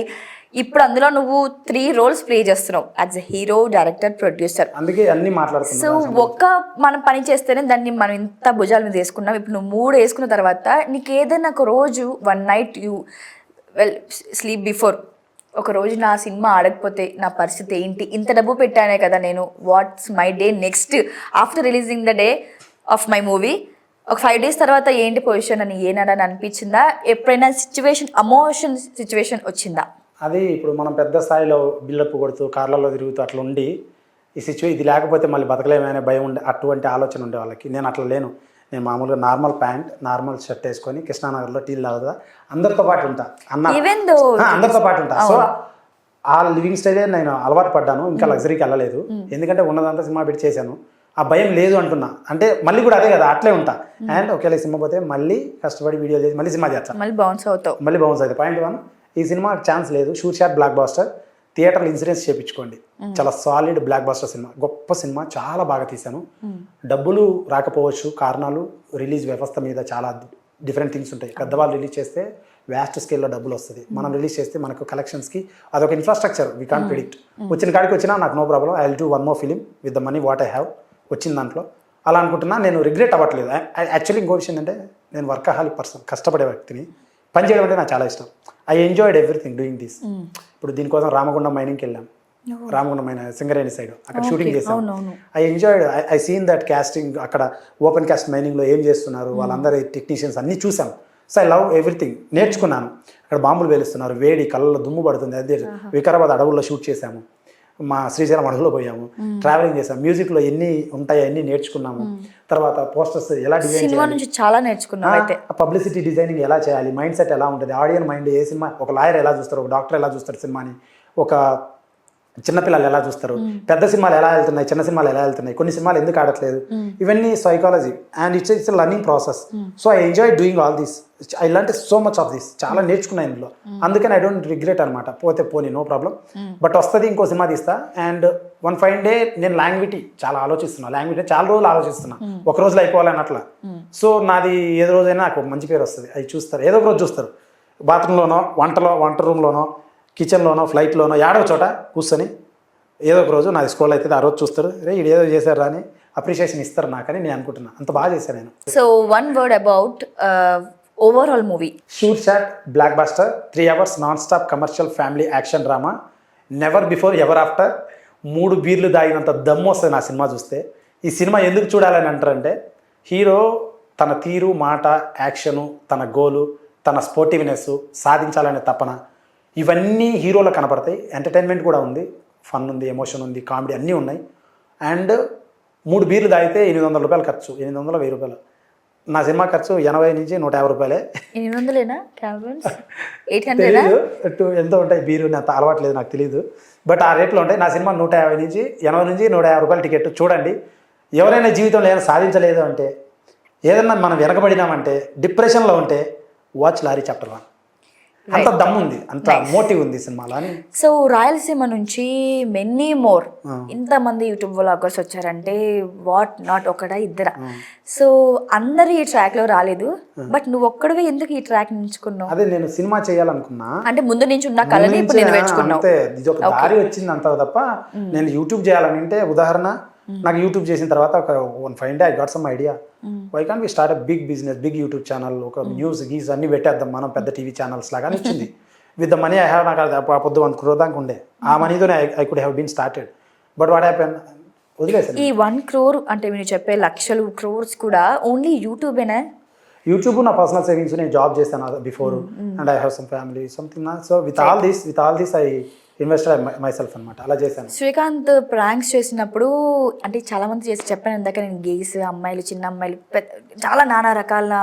ఇప్పుడు అందులో నువ్వు 3 roles ప్లే చేస్తున్నావు, as a hero, director, producer. అందుకే అన్ని మాట్లాడుతున్నావు. సో ఒక్క మనం పని చేస్తేనే దాన్ని మనం ఇంత భుజాల మీద వేసుకున్నాం. ఇప్పుడు నువ్వు 3 వేసుకున్న తర్వాత నీకు ఏదైనా ఒక రోజు, 1 night యూ స్లీప్ బిఫోర్, ఒక రోజు నా సినిమా ఆడకపోతే నా పరిస్థితి ఏంటి, ఇంత డబ్బు పెట్టానే కదా నేను, what's my day next after releasing the day of my movie, ఒక 5 days తర్వాత ఏంటి పొజిషన్ అని ఏనాడని అనిపించిందా? ఎప్పుడైనా ఎమోషన్ సిచ్యువేషన్ వచ్చిందా? అది ఇప్పుడు మనం పెద్ద స్థాయిలో బిల్డప్ కొడుతూ కార్లలో తిరుగుతూ అట్లా ఉండి ఇది లేకపోతే మళ్ళీ బతకలేమనే భయం ఉండే, అటువంటి ఆలోచన ఉండే వాళ్ళకి. నేను అట్లా లేను. నేను మామూలుగా నార్మల్ ప్యాంట్, నార్మల్ షర్ట్ వేసుకొని కృష్ణానగర్లో టీలు తాగుతా, అందరితో పాటు ఉంటా అందరితో పాటు ఉంటా. సో ఆ లివింగ్ స్టైలే నేను అలవాటు పడ్డాను, ఇంకా లగ్జరీకి వెళ్ళలేదు. ఎందుకంటే ఉన్నదంతా సినిమా పెట్టి చేశాను, ఆ భయం లేదు అంటున్నా. అంటే మళ్ళీ కూడా అదే కదా, అట్లే ఉంటా. అండ్ ఒకవేళ సినిమా పోతే మళ్ళీ కష్టపడి వీడియో చేసి మళ్ళీ సినిమా చేస్తాను, మళ్ళీ బౌన్స్ అవుతాయి. పాయింట్ 1, ఈ సినిమా ఛాన్స్ లేదు, షూట్ షాట్ బ్లాక్ బాస్టర్, థియేటర్లో ఇన్సూరెన్స్ చేయించుకోండి. చాలా సాలిడ్ బ్లాక్ బాస్టర్ సినిమా, గొప్ప సినిమా, చాలా బాగా తీశాను. డబ్బులు రాకపోవచ్చు, కారణాలు రిలీజ్ వ్యవస్థ మీద చాలా డిఫరెంట్ థింగ్స్ ఉంటాయి. పెద్దవాళ్ళు రిలీజ్ చేస్తే వ్యాస్ట్ స్కేల్లో డబ్బులు వస్తుంది, మనం రిలీజ్ చేస్తే మనకు కలెక్షన్స్కి అదొక ఇన్ఫ్రాస్ట్రక్చర్, వీ కాంట్ ప్రిడిక్ట్. వచ్చిన కాడికి వచ్చినా నాకు no problem, I will do 1 more film with the money what I have, వచ్చిన దాంట్లో అలా అనుకుంటున్నా. నేను రిగ్రెట్ అవ్వట్లేదు. యాక్చువల్లీ ఇంకో విషయం ఏంటంటే నేను వర్కహాలిక్ పర్సన్, కష్టపడే వ్యక్తిని. పని చేయడం అంటే నాకు చాలా ఇష్టం. I enjoyed everything doing this. ఇప్పుడు దీనికోసం రామగుండం మైనింగ్కి వెళ్ళాం, రామగుండం మైన సింగరేణి సైడ్ అక్కడ షూటింగ్ చేసాం. I enjoyed, I seen that casting, అక్కడ ఓపెన్ కాస్ట్ మైనింగ్లో ఏం చేస్తున్నారు వాళ్ళందరూ టెక్నీషియన్స్ అన్నీ చూసాం. సో ఐ లవ్ ఎవ్రీథింగ్, నేర్చుకున్నాను. అక్కడ బాంబులు వేలుస్తున్నారు, వేడి కళ్ళలో దుమ్ము పడుతుంది. అదే వికారాబాద్ అడవుల్లో షూట్ చేసాము, మా శ్రీశైలం అడవుల్లో పోయాము, ట్రావెలింగ్ చేసాము, మ్యూజిక్లో ఎన్ని ఉంటాయో అన్ని నేర్చుకున్నాము. తర్వాత పోస్టర్స్ ఎలా డిజైన్ సినిమా నుంచి చాలా నేర్చుకున్నాం అయితే. పబ్లిసిటీ డిజైనింగ్ ఎలా చేయాలి, మైండ్ సెట్ ఎలా ఉంటుంది, ఆడియన్ మైండ్ ఏ సినిమా, ఒక లాయర్ ఎలా చూస్తారు, ఒక డాక్టర్ ఎలా చూస్తారు సినిమాని, ఒక చిన్నపిల్లలు ఎలా చూస్తారు, పెద్ద సినిమాలు ఎలా వెళ్తున్నాయి, చిన్న సినిమాలు ఎలా వెళ్తున్నాయి, కొన్ని సినిమాలు ఎందుకు ఆడట్లేదు, ఇవన్నీ psychology and it's learning process. So I enjoy doing all this, I learn so much of this, చాలా నేర్చుకున్నాను ఇందులో. అందుకని ఐ డోంట్ రిగ్రెట్ అనమాట, పోతే పోనీ నో ప్రాబ్లం, బట్ వస్తుంది ఇంకో సినిమా తీస్తా. అండ్ వన్ ఫైన్ డే నేను లాంగ్వేజ్ చాలా ఆలోచిస్తున్నా, లాంగ్వేజ్ చాలా రోజులు ఆలోచిస్తున్నా, ఒక రోజులో అయిపోవాలని అట్లా. సో నాది ఏదో రోజైనా నాకు ఒక మంచి పేరు వస్తుంది, అవి చూస్తారు, ఏదో ఒక రోజు చూస్తారు, బాత్రూంలోనో వంట రూమ్లోనో కిచెన్లోనో ఫ్లైట్లోనో ఏడో చోట కూర్చొని ఏదో ఒక రోజు నాది స్కూల్ అయితే ఆ రోజు చూస్తారు, రే ఇది ఏదో చేశారు అని అప్రిషియేషన్ ఇస్తారు నాకని నేను అనుకుంటున్నాను. అంత బాగా చేశాను నేను. So one word about overall movie. Shoot shot block buster, 3 hours non stop commercial family action drama, never before ever after. 3 బీర్లు దాగినంత దమ్ము వస్తుంది నా సినిమా చూస్తే. ఈ సినిమా ఎందుకు చూడాలని అంటారంటే, హీరో తన తీరు, మాట, యాక్షను, తన గోలు, తన స్పోర్టివ్నెస్, సాధించాలనే తపన, ఇవన్నీ హీరోలో కనపడతాయి. ఎంటర్టైన్మెంట్ కూడా ఉంది, ఫన్ ఉంది, ఎమోషన్ ఉంది, కామెడీ అన్నీ ఉన్నాయి. అండ్ 3 బీర్లు తాగితే 800 రూపాయలు ఖర్చు, 800 1000 రూపాయలు. నా సినిమా ఖర్చు 80 నుంచి 150 రూపాయలే. 800 తెలీదు ఎంతో ఉంటాయి బీరు, నాకు అలవాట్లేదు, నాకు తెలియదు, బట్ ఆ రేట్లో ఉంటాయి. నా సినిమా 150 నుంచి 80 నుంచి 150 రూపాయలు టికెట్. చూడండి, ఎవరైనా జీవితంలో ఏదైనా సాధించలేదు అంటే, ఏదన్నా మనం వెనకబడినామంటే, డిప్రెషన్లో ఉంటే వాచ్ లారీ చాప్టర్ 1. అంత దమ్ము ఉంది, అంత మోటివ్ ఉంది సినిమాలో అని. సో రాయలసీమ నుంచి మెనీ మోర్ ఇంతమంది యూట్యూబ్ వ్లాగర్స్ వచ్చారంటే వాట్ నాట్ ఒకడా ఇద్దరా. సో అందరు ఈ ట్రాక్ లో రాలేదు, బట్ నువ్వు ఒక్కడవే ఎందుకు ఈ ట్రాక్ ఎంచుకున్నావు? అదే నేను సినిమా చేయాలనుకున్నా, అంటే ముందు నుంచి ఉన్న కళని ఇప్పుడు నెరవేర్చుకున్నావు. అంతే, ఇది ఒక దారి వచ్చింది అంత తప్ప నేను యూట్యూబ్ చేయాలని అంటే, ఉదాహరణ నాకు యూట్యూబ్ చేసిన తర్వాత ఒక fine day I got some idea, why can't we start a big business, big YouTube channel, ఒక న్యూస్ గీస్ అన్ని పెట్టేద్దాం మనం, పెద్ద టీవీ ఛానల్స్ లాగా వచ్చింది. With the money I have, నాకు ఆ పొద్దు 1 crore దాకా ఉండే, ఆ మనీతోనే I could have been started, but what happen, వదిలేసాను. ఈ 1 crore అంటే మీరు చెప్పే లక్షలు crores కూడా ఓన్లీ యూట్యూబేనా? యూట్యూబ్ నా పర్సనల్ సేవింగ్స్, నేను జాబ్ చేస్తాను before, and I have some family something. So with all this I invested my self అనమాట, అలా చేశాను. శ్రీకాంత్ ప్రాంక్స్ చేసినప్పుడు అంటే చాలా మంది చేసి చెప్పాను ఇందాక, నేను గేస్ అమ్మాయిలు, చిన్న అమ్మాయిలు, చాలా నానా రకాల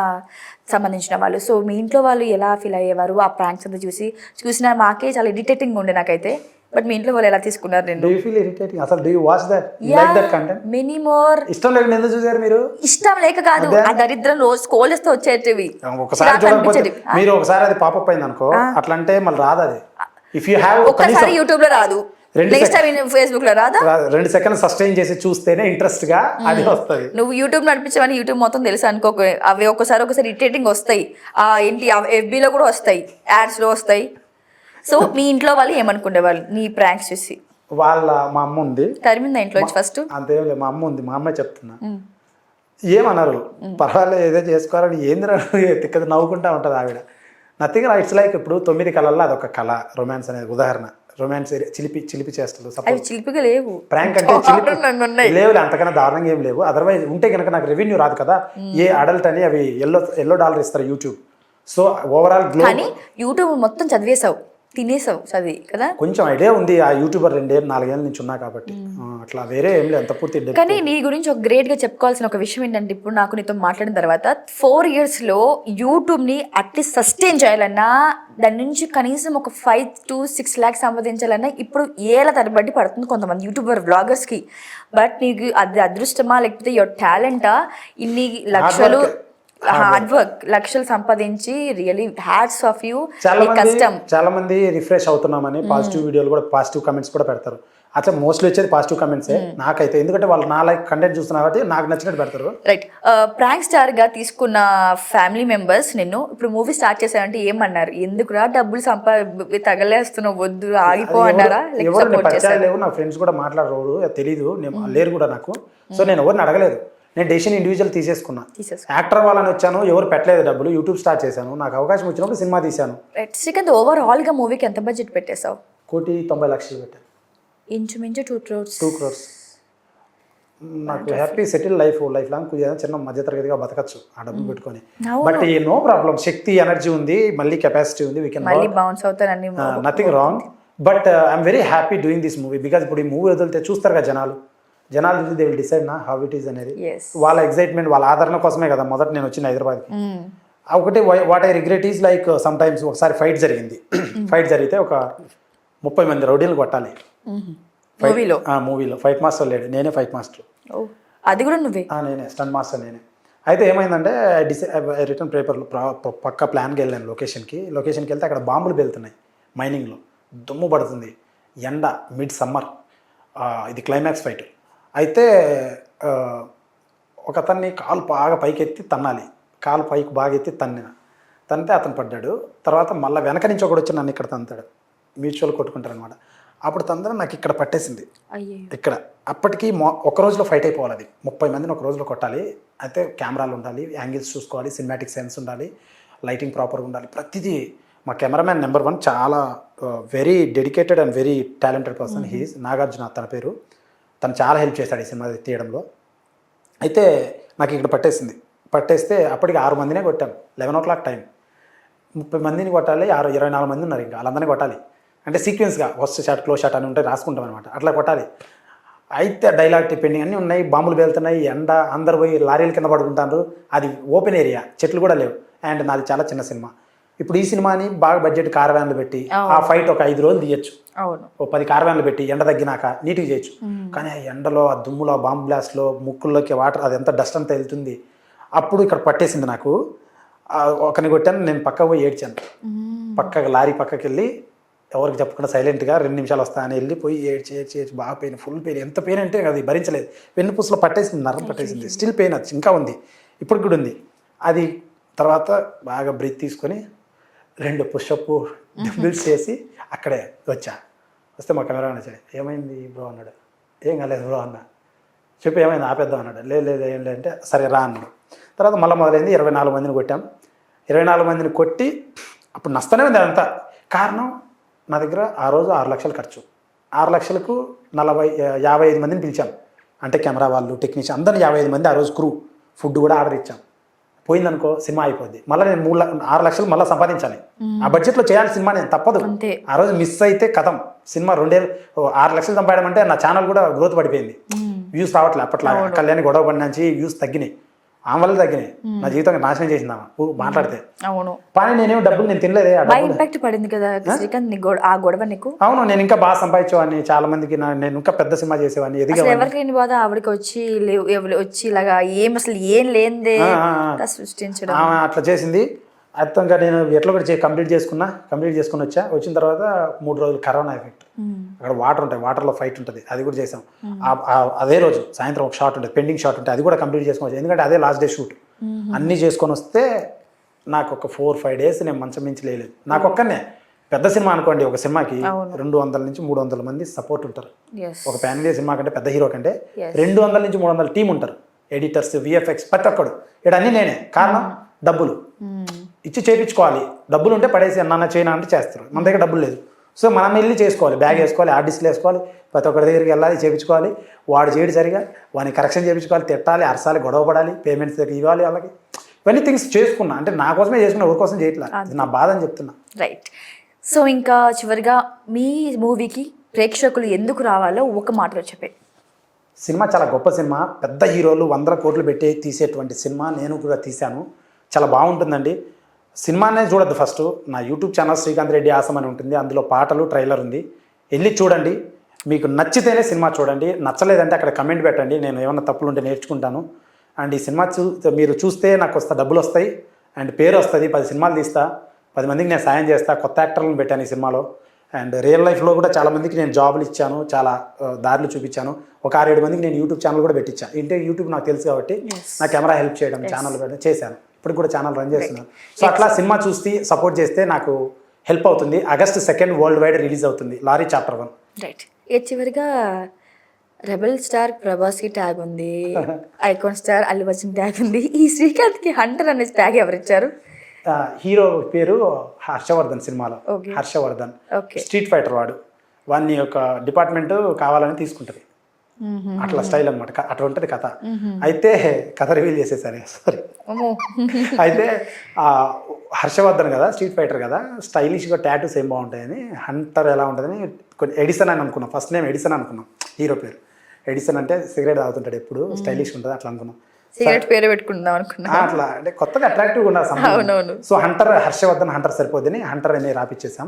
సంబంధించిన వాళ్ళు. సో మీ ఇంట్లో వాళ్ళు ఎలా ఫీల్ అయ్యేవారు ఆ ప్రాంక్స్ అంతా చూసినా? మాకే చాలా ఇరిటేటింగ్ ఉండే నాకైతే, బట్ మీ ఇంట్లో వాళ్ళు ఎలా తీసుకున్నారు? నేను డూ యూ ఫీల్ ఇరిటేటింగ్? అసలు do you watch that, like that content? Many more. ఇష్టం లేకుండా ఎందుకు చూసారు మీరు? ఇష్టం లేక కాదు, ఆ దరిద్రం రోజు స్కోల్ చేస్తే వచ్చేటివి. ఒకసారి చూడకపోతే మీరు ఒకసారి అది పాపప్ అయింది అనుకో, అట్లా అంటే మళ్ళీ రాదు అది. ఇఫ్ యూ హ్యావ్ ఒక్కసారి యూట్యూబ్ లో రాదు, నెక్స్ట్ టైం ఫేస్బుక్ లో రాదా, 2 seconds సస్టైన్ చేసి చూస్తేనే ఇంట్రెస్ట్ గా అది వస్తుంది. నువ్వు యూట్యూబ్ నడిపించమని యూట్యూబ్ మొత్తం తెలుసు అనుకో, అవి ఒకసారి ఇరిటేటింగ్ వస్తాయి. ఏంటి FB లో కూడా వస్తాయి, యాడ్స్ లో వస్తాయి. సో మీ ఇంట్లో వాళ్ళు ఏమనుకునేవాళ్ళు నీ ప్రాంక్స్ చూసి? మా అమ్మ ఉంది, తరిమిందా ఇంట్లో ఫస్ట్? అంతేం లేదు, మా అమ్మ ఉంది, మా అమ్మాయి చెప్తున్నా, ఏమన్నారు, పర్వాలేదు ఏదో చేసుకోవాలని, ఏందిరా తిక్కది నవ్వుకుంటా ఉంటుంది ఆవిడ. నథింగ్ రా, ఇట్స్ లైక్ ఇప్పుడు 9 కళల్లో అదొక కళ, రొమాన్స్ అనేది ఉదాహరణ. రొమాన్స్ చిలిపి చేస్తారు, చిలిపిగా లేవు, ప్రాంక్ అంటే లేవు, అంతకన్నా దారుణంగా ఏం లేవు. అదర్వైజ్ ఉంటే కనుక నాకు రెవెన్యూ రాదు కదా, ఏ అడల్ట్ అని అవి $1 ఇస్తారు యూట్యూబ్. సో ఓవరాల్ గ్లో, కానీ యూట్యూబ్ మొత్తం చదివేసావు, తినేసావు చదివి కదా. కొంచెం ఐడియా ఉంది, ఆ యూట్యూబర్ 2-4 ఏళ్ళ నుంచి ఉన్నా కాబట్టి, అట్లా వేరే ఏం లేదు, అంత పూర్తి. కానీ నీ గురించి ఒక గ్రేట్ గా చెప్పుకోవాల్సిన ఒక విషయం ఏంటంటే, ఇప్పుడు నాకు నీతో మాట్లాడిన తర్వాత 4 years లో యూట్యూబ్ ని అట్లీస్ట్ సస్టైన్ చేయాలన్నా, దాని నుంచి కనీసం ఒక 5 to 6 lakhs సంపాదించాలన్నా ఇప్పుడు ఏళ్ళ తరబడి పడుతుంది కొంతమంది యూట్యూబర్ బ్లాగర్స్ కి. బట్ నీకు అది అదృష్టమా లేకపోతే యువర్ టాలెంటా? ఇన్ని లక్షలు హార్డ్ వర్క్, లక్షలు సంపాదించి రియలీ హ్యాట్స్ ఆఫ్ యూ. కష్టం. చాలా మంది రిఫ్రెష్ అవుతున్నామని పాజిటివ్ వీడియోలు కూడా, పాజిటివ్ కమెంట్స్ కూడా పెడతారు. అట్లా మోస్ట్లీ వచ్చేది పాజిటివ్ కమెంట్సే నాకైతే, ఎందుకంటే వాళ్ళు నా లైక్ కంటెంట్ చూస్తున్నారు కాబట్టి నాకు నచ్చినట్టు పెడతారు. రైట్. ప్రాంక్ స్టార్ గా తీసుకున్న ఫ్యామిలీ మెంబర్స్ నిన్ను ఇప్పుడు మూవీ స్టార్ట్ చేశారంటే ఏమన్నారు? ఎందుకురా డబ్బులు తగలేస్తున్నావు, వద్దు ఆగిపో అన్నారా? ఎవరు పరిచయాలు లేవు, నా ఫ్రెండ్స్ కూడా మాట్లాడరు, తెలీదు, లేరు కూడా నాకు. సో నేను ఎవరిని అడగలేదు. నేను డెసిషన్ ఇండివిజువల్ తీసేసుకున్నా. తీసేసుకో. యాక్టర్ అవ్వాలని వచ్చాను, ఎవరు పెట్టలేదు డబ్బులు, యూట్యూబ్ స్టార్ట్ చేశాను, నాకు అవకాశం వచ్చినప్పుడు సినిమా తీశాను. రైట్. శ్రీకాంత్, ఓవరాల్గా మూవీకి ఎంత బడ్జెట్ పెట్టేశావు? 1,90,00,000 పెట్టాను. ఇంచుమించు 2 crores. 2 crores. నాకు హ్యాపీ సెటిల్ లైఫ్ లాంగ్ ఏదైనా చిన్న మధ్యతరగతిగా బతకచ్చు ఆ డబ్బులు పెట్టుకొని. బట్ నో ప్రాబ్లం, శక్తి ఎనర్జీ ఉంది, మళ్ళీ కెపాసిటీ ఉంది, వీ కెన్ మళ్ళీ బౌన్స్ అవుతారని. Nothing wrong. But I'm very happy doing this movie because ఇప్పుడు ఈ మూవీ వదిలితే చూస్తారు కదా జనాలు చూసి దే విల్ డిసైడ్ నా హౌ ఇట్ ఈస్ అనేది. వాళ్ళ ఎక్సైట్మెంట్, వాళ్ళ ఆదరణ కోసమే కదా మొదట నేను వచ్చిన హైదరాబాద్కి. ఒకటి what I regret is like some times ఒకసారి ఫైట్ జరిగింది. ఫైట్ జరిగితే ఒక 30 మంది రౌడీలు కొట్టాలి మూవీలో. ఫైట్ మాస్టర్ లేడు, నేనే ఫైట్ మాస్టర్. అది కూడా నువ్వే? నేనే స్టంట్ మాస్టర్ నేనే. అయితే ఏమైందంటే రిటర్న్ పేపర్లో పక్క ప్లాన్కి వెళ్ళాను లొకేషన్కి వెళ్తే అక్కడ బాంబులు వెళ్తున్నాయి మైనింగ్లో, దుమ్ము పడుతుంది, ఎండ, మిడ్ సమ్మర్, ఇది క్లైమాక్స్ ఫైట్. అయితే ఒక అతన్ని కాలు బాగా పైకెత్తి తన్నాలి, కాలు పైకి బాగా ఎత్తి తన్నితే అతను పడ్డాడు. తర్వాత మళ్ళీ వెనక నుంచి ఒకటి వచ్చి నన్ను ఇక్కడ తంతాడు, మ్యూచువల్ కొట్టుకుంటారు అనమాట. అప్పుడు తందరం నాకు ఇక్కడ పట్టేసింది ఇక్కడ. అప్పటికి ఒక రోజులో ఫైట్ అయిపోవాలి, అది 30 మందిని ఒక రోజులో కొట్టాలి. అయితే కెమెరాలు ఉండాలి, యాంగిల్స్ చూసుకోవాలి, సినిమాటిక్ సెన్స్ ఉండాలి, లైటింగ్ ప్రాపర్గా ఉండాలి, ప్రతిదీ. మా కెమెరామ్యాన్ నెంబర్ 1 చాలా very dedicated and very talented person, he is Nagarjuna తన పేరు. తను చాలా హెల్ప్ చేశాడు ఈ సినిమా తీయడంలో. అయితే నాకు ఇక్కడ పట్టేస్తే అప్పటికి 6 మందినే కొట్టాను. 11 o'clock టైం, 30 మందిని కొట్టాలి, 24 మంది ఉన్నారు, ఇంకా వాళ్ళందరినీ కొట్టాలి. అంటే సీక్వెన్స్గా ఫస్ట్ షాట్, క్లోజ్ షాట్ అని ఉంటాయి, రాసుకుంటాం అనమాట, అట్లా కొట్టాలి. అయితే డైలాగ్ టిప్పింగ్ అన్నీ ఉన్నాయి, బాంబులు వెళ్తున్నాయి, ఎండ, అందరు పోయి లారీల కింద పడుకుంటారు. అది ఓపెన్ ఏరియా, చెట్లు కూడా లేవు. అండ్ నాది చాలా చిన్న సినిమా. ఇప్పుడు ఈ సినిమాని బాగా బడ్జెట్ కార్వాన్లు పెట్టి ఆ ఫైట్ ఒక 5 రోజులు తీయచ్చు, ఓ 10 కార్వాన్లు పెట్టి ఎండ తగ్గినాక నీట్గా చేయొచ్చు. కానీ ఆ ఎండలో, ఆ దుమ్ములో, ఆ బాంబు బ్లాస్ట్లో ముక్కుల్లోకి వాటర్, అది ఎంత డస్ట్ అంతా వెళ్తుంది. అప్పుడు ఇక్కడ పట్టేసింది నాకు. ఒకరిని కొట్టాను, నేను పక్క పోయి ఏడ్చాను. పక్కకి లారీ పక్కకి వెళ్ళి ఎవరికి చెప్పకుండా సైలెంట్గా 2 నిమిషాలు వస్తా అని వెళ్ళిపోయి ఏడ్చి బాగా పెయిన్, ఫుల్ పెయిన్. ఎంత పెయిన్ అంటే అది భరించలేదు. వెన్నుపూసలో పట్టేసింది, నరం పట్టేసింది. స్టిల్ పెయిన్ అది ఇంకా ఉంది, ఇప్పుడు కూడా ఉంది. అది తర్వాత బాగా బ్రీత్ తీసుకొని 2 పుషప్ డంబిల్స్ చేసి అక్కడే వస్తే మా కెమెరా వచ్చాడు. ఏమైంది బ్రో అన్నాడు. ఏం కాలేదు బ్రో అన్న. చెప్పి ఏమైంది ఆపేద్దాం అన్నాడు. లేదు ఏం లేదంటే సరే రా అన్నాడు. తర్వాత మళ్ళీ మొదలైంది. 24 మందిని కొట్టాం. 24 మందిని కొట్టి అప్పుడు నష్టమే ఉంది అదంతా. కారణం నా దగ్గర ఆ రోజు 6 లక్షలు ఖర్చు. 6 లక్షలకు 55 మందిని పిలిచాం. అంటే కెమెరా వాళ్ళు, టెక్నీషియన్ అందరిని 55 మంది. ఆ రోజు క్రూ, ఫుడ్ కూడా ఆర్డర్ ఇచ్చాం. పోయిందనుకో సినిమా అయిపోద్ది. మళ్ళీ నేను 6 లక్షలు మళ్ళీ సంపాదించాలి. ఆ బడ్జెట్లో చేయాలి సినిమా, నేను తప్పదు. ఆ రోజు మిస్ అయితే కథం సినిమా. 6 లక్షలు సంపాదడం అంటే నా ఛానల్ కూడా గ్రోత్ పడిపోయింది. వ్యూస్ రావట్లేదు అప్పట్లాగా. కళ్యాణ్ గొడవ పడి నుంచి వ్యూస్ తగ్గినాయి, ఆమె వల్ల తగ్గినాయి. నా జీవితం నాశనం చేసింది ఆమె మాట్లాడితే. అవును. కానీ నేనేమో డబ్బులు నేను తినలేదే. ఇంపాక్ట్ పడింది కదా శ్రీకాంత్ ఆ గొడవ నీకు? అవును, నేను ఇంకా బాగా సంపాదించేవాడిని, చాలా మందికి నేను ఇంకా పెద్ద సినిమా చేసేవాడిని, ఎదిగేవాడిని. ఎవరికి లేని బాధ ఆవిడకి వచ్చి ఇలాగా అసలు ఏం లేనిదే సృష్టించడం అట్లా చేసింది. అర్థంగా నేను ఎట్లా కూడా కంప్లీట్ చేసుకుని వచ్చిన తర్వాత 3 రోజులు కరోనా ఎఫెక్ట్. అక్కడ వాటర్ ఉంటాయి, వాటర్లో ఫైట్ ఉంటుంది, అది కూడా చేసాం. అదే రోజు సాయంత్రం ఒక షాట్ ఉంటుంది, పెండింగ్ షాట్ ఉంటుంది, అది కూడా కంప్లీట్ చేసుకొని వచ్చాను. ఎందుకంటే అదే లాస్ట్ డే షూట్. అన్నీ చేసుకొని వస్తే నాకు ఒక 4-5 days నేను మంచం మించి లేదు. నాకు ఒక్కనే పెద్ద సినిమా అనుకోండి, ఒక సినిమాకి 200 నుంచి 300 మంది సపోర్ట్ ఉంటారు. ఒక పాన్ ఇండియా సినిమా కంటే, పెద్ద హీరో కంటే 200 నుంచి 300 టీం ఉంటారు. ఎడిటర్స్, విఎఫ్ఎక్స్, ప్రతి ఒక్కడు. ఇక్కడ అన్నీ నేనే. కారణం డబ్బులు ఇచ్చి చేయించుకోవాలి. డబ్బులు ఉంటే పడేసి అన్న చేయనా అంటే చేస్తారు. మన దగ్గర డబ్బులు లేదు. సో మనం వెళ్ళి చేసుకోవాలి, బ్యాగ్ వేసుకోవాలి, ఆర్టిస్టులు వేసుకోవాలి, ప్రతి ఒక్కరి దగ్గరికి వెళ్ళాలి, చేయించుకోవాలి. వాడు చేయడు సరిగా, వాడిని కరెక్షన్ చేయించుకోవాలి, తిట్టాలి, అరసాలి, గొడవ పడాలి, పేమెంట్స్ ఇవ్వాలి వాళ్ళకి. ఇవన్నీ థింగ్స్ చేసుకున్నా. అంటే నా కోసమే చేసుకున్నా, ఎవరి కోసం చేయట్లా. ఇది నా బాధ అని చెప్తున్నా. రైట్. సో ఇంకా చివరిగా మీ మూవీకి ప్రేక్షకులు ఎందుకు రావాలో ఒక మాటలో చెప్పండి. సినిమా చాలా గొప్ప సినిమా. పెద్ద హీరోలు 100 కోట్లు పెట్టి తీసేటువంటి సినిమా నేను కూడా తీశాను. చాలా బాగుంటుందండి. సినిమానే చూడద్దు, ఫస్ట్ నా YouTube channel Srikanth Reddy awesome అని ఉంటుంది, అందులో పాటలు, ట్రైలర్ ఉంది, వెళ్ళి చూడండి. మీకు నచ్చితేనే సినిమా చూడండి, నచ్చలేదంటే అక్కడ కమెంట్ పెట్టండి, నేను ఏమన్నా తప్పులు ఉంటే నేర్చుకుంటాను. అండ్ ఈ సినిమా మీరు చూస్తే నాకు డబ్బులు వస్తాయి అండ్ పేరు వస్తుంది. 10 సినిమాలు తీస్తా, 10 మందికి నేను సాయం చేస్తా. కొత్త యాక్టర్లను పెట్టాను ఈ సినిమాలో. అండ్ రియల్ లైఫ్లో కూడా చాలామందికి నేను జాబులు ఇచ్చాను, చాలా దారులు చూపించాను. ఒక 6-7 మందికి నేను యూట్యూబ్ ఛానల్ కూడా పెట్టించాను. అంటే యూట్యూబ్ నాకు తెలుసు కాబట్టి నా కెమెరా హెల్ప్ చేయడం, ఛానల్ పెట్టడం చేశాను. ఇప్పుడు కూడా ఛానల్ రన్ చేస్తున్నాను. సో అట్లా సినిమా చూసి సపోర్ట్ చేస్తే నాకు హెల్ప్ అవుతుంది. August 2 వరల్డ్ వైడ్ రిలీజ్ అవుతుంది లారీ చాప్టర్ 1. రైట్. చివరిగా రెబల్ స్టార్ ప్రభాస్ కి ట్యాగ్ ఉంది, icon star Allu Arjun tag ఉంది. ఈ శ్రీకాంత్ కి హంటర్ అనే ట్యాగ్ ఎవరు ఇచ్చారు? హీరో పేరు హర్షవర్ధన్, సినిమాలో Okay. Harshavardhan. Okay. Street fighter వాడు, వాడిని ఒక డిపార్ట్మెంట్ కావాలని తీసుకుంటది. అట్లా స్టైల్ అనమాట, అట్లా ఉంటుంది కథ. అయితే కథ రివీల్ చేసేసారు, సారీ. అయితే హర్షవర్ధన్ కదా, స్ట్రీట్ ఫైటర్ కదా, స్టైలిష్గా టాటూస్ ఏం బాగుంటాయని, హంటర్ ఎలా ఉంటుందని కొంచెం ఎడిసన్ అని అనుకున్నాం. ఫస్ట్ నేమ్ ఎడిసన్ అనుకున్నాం, హీరో పేరు ఎడిసన్. అంటే సిగరెట్ తాగుతుంటాడు ఎప్పుడు, స్టైలిష్ ఉంటుంది అట్లా అనుకున్నాం. సిగరెట్ పేరు పెట్టుకుందాం అనుకున్నా. అట్లా అంటే కొత్తగా అట్రాక్టివ్గా ఉండాలి. అవునవును. సో హంటర్, హర్షవర్ధన్ హంటర్ సరిపోద్దని హంటర్ అని రాపిచ్చేసాం.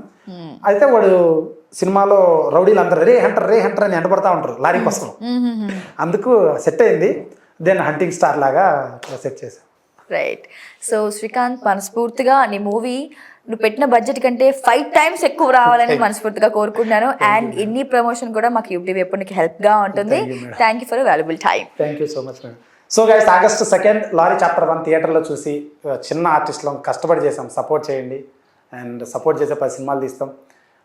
అయితే వాడు సినిమాలో రౌడీలు అందరూ రే హంటర్ అని ఎండబడతా ఉంటారు లారీ కోసం, అందుకు సెట్ అయింది. దెన్ హంటింగ్ స్టార్ లాగా సెట్ చేసాం. రైట్. సో శ్రీకాంత్, మనస్ఫూర్తిగా నీ మూవీ నువ్వు పెట్టిన బడ్జెట్ కంటే 5 times ఎక్కువ రావాలని మనస్ఫూర్తిగా కోరుకుంటున్నాను. అండ్ ఎన్ని ప్రమోషన్ కూడా మాకు యూట్యూబ్ ఎప్పుడు నీకు హెల్ప్గా ఉంటుంది. Thank you for valuable time. Thank you so much madam. So guys, August 2 lorry chapter 1 థియేటర్లో చూసి చిన్న ఆర్టిస్టులో కష్టపడి చేసాం. సపోర్ట్ చేయండి, అండ్ సపోర్ట్ చేసే 10 సినిమాలు తీస్తాం,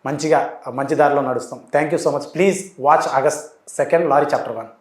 మంచిగా మంచి దారిలో నడుస్తాం. Thank you so much. Please watch August 2 lorry chapter 1.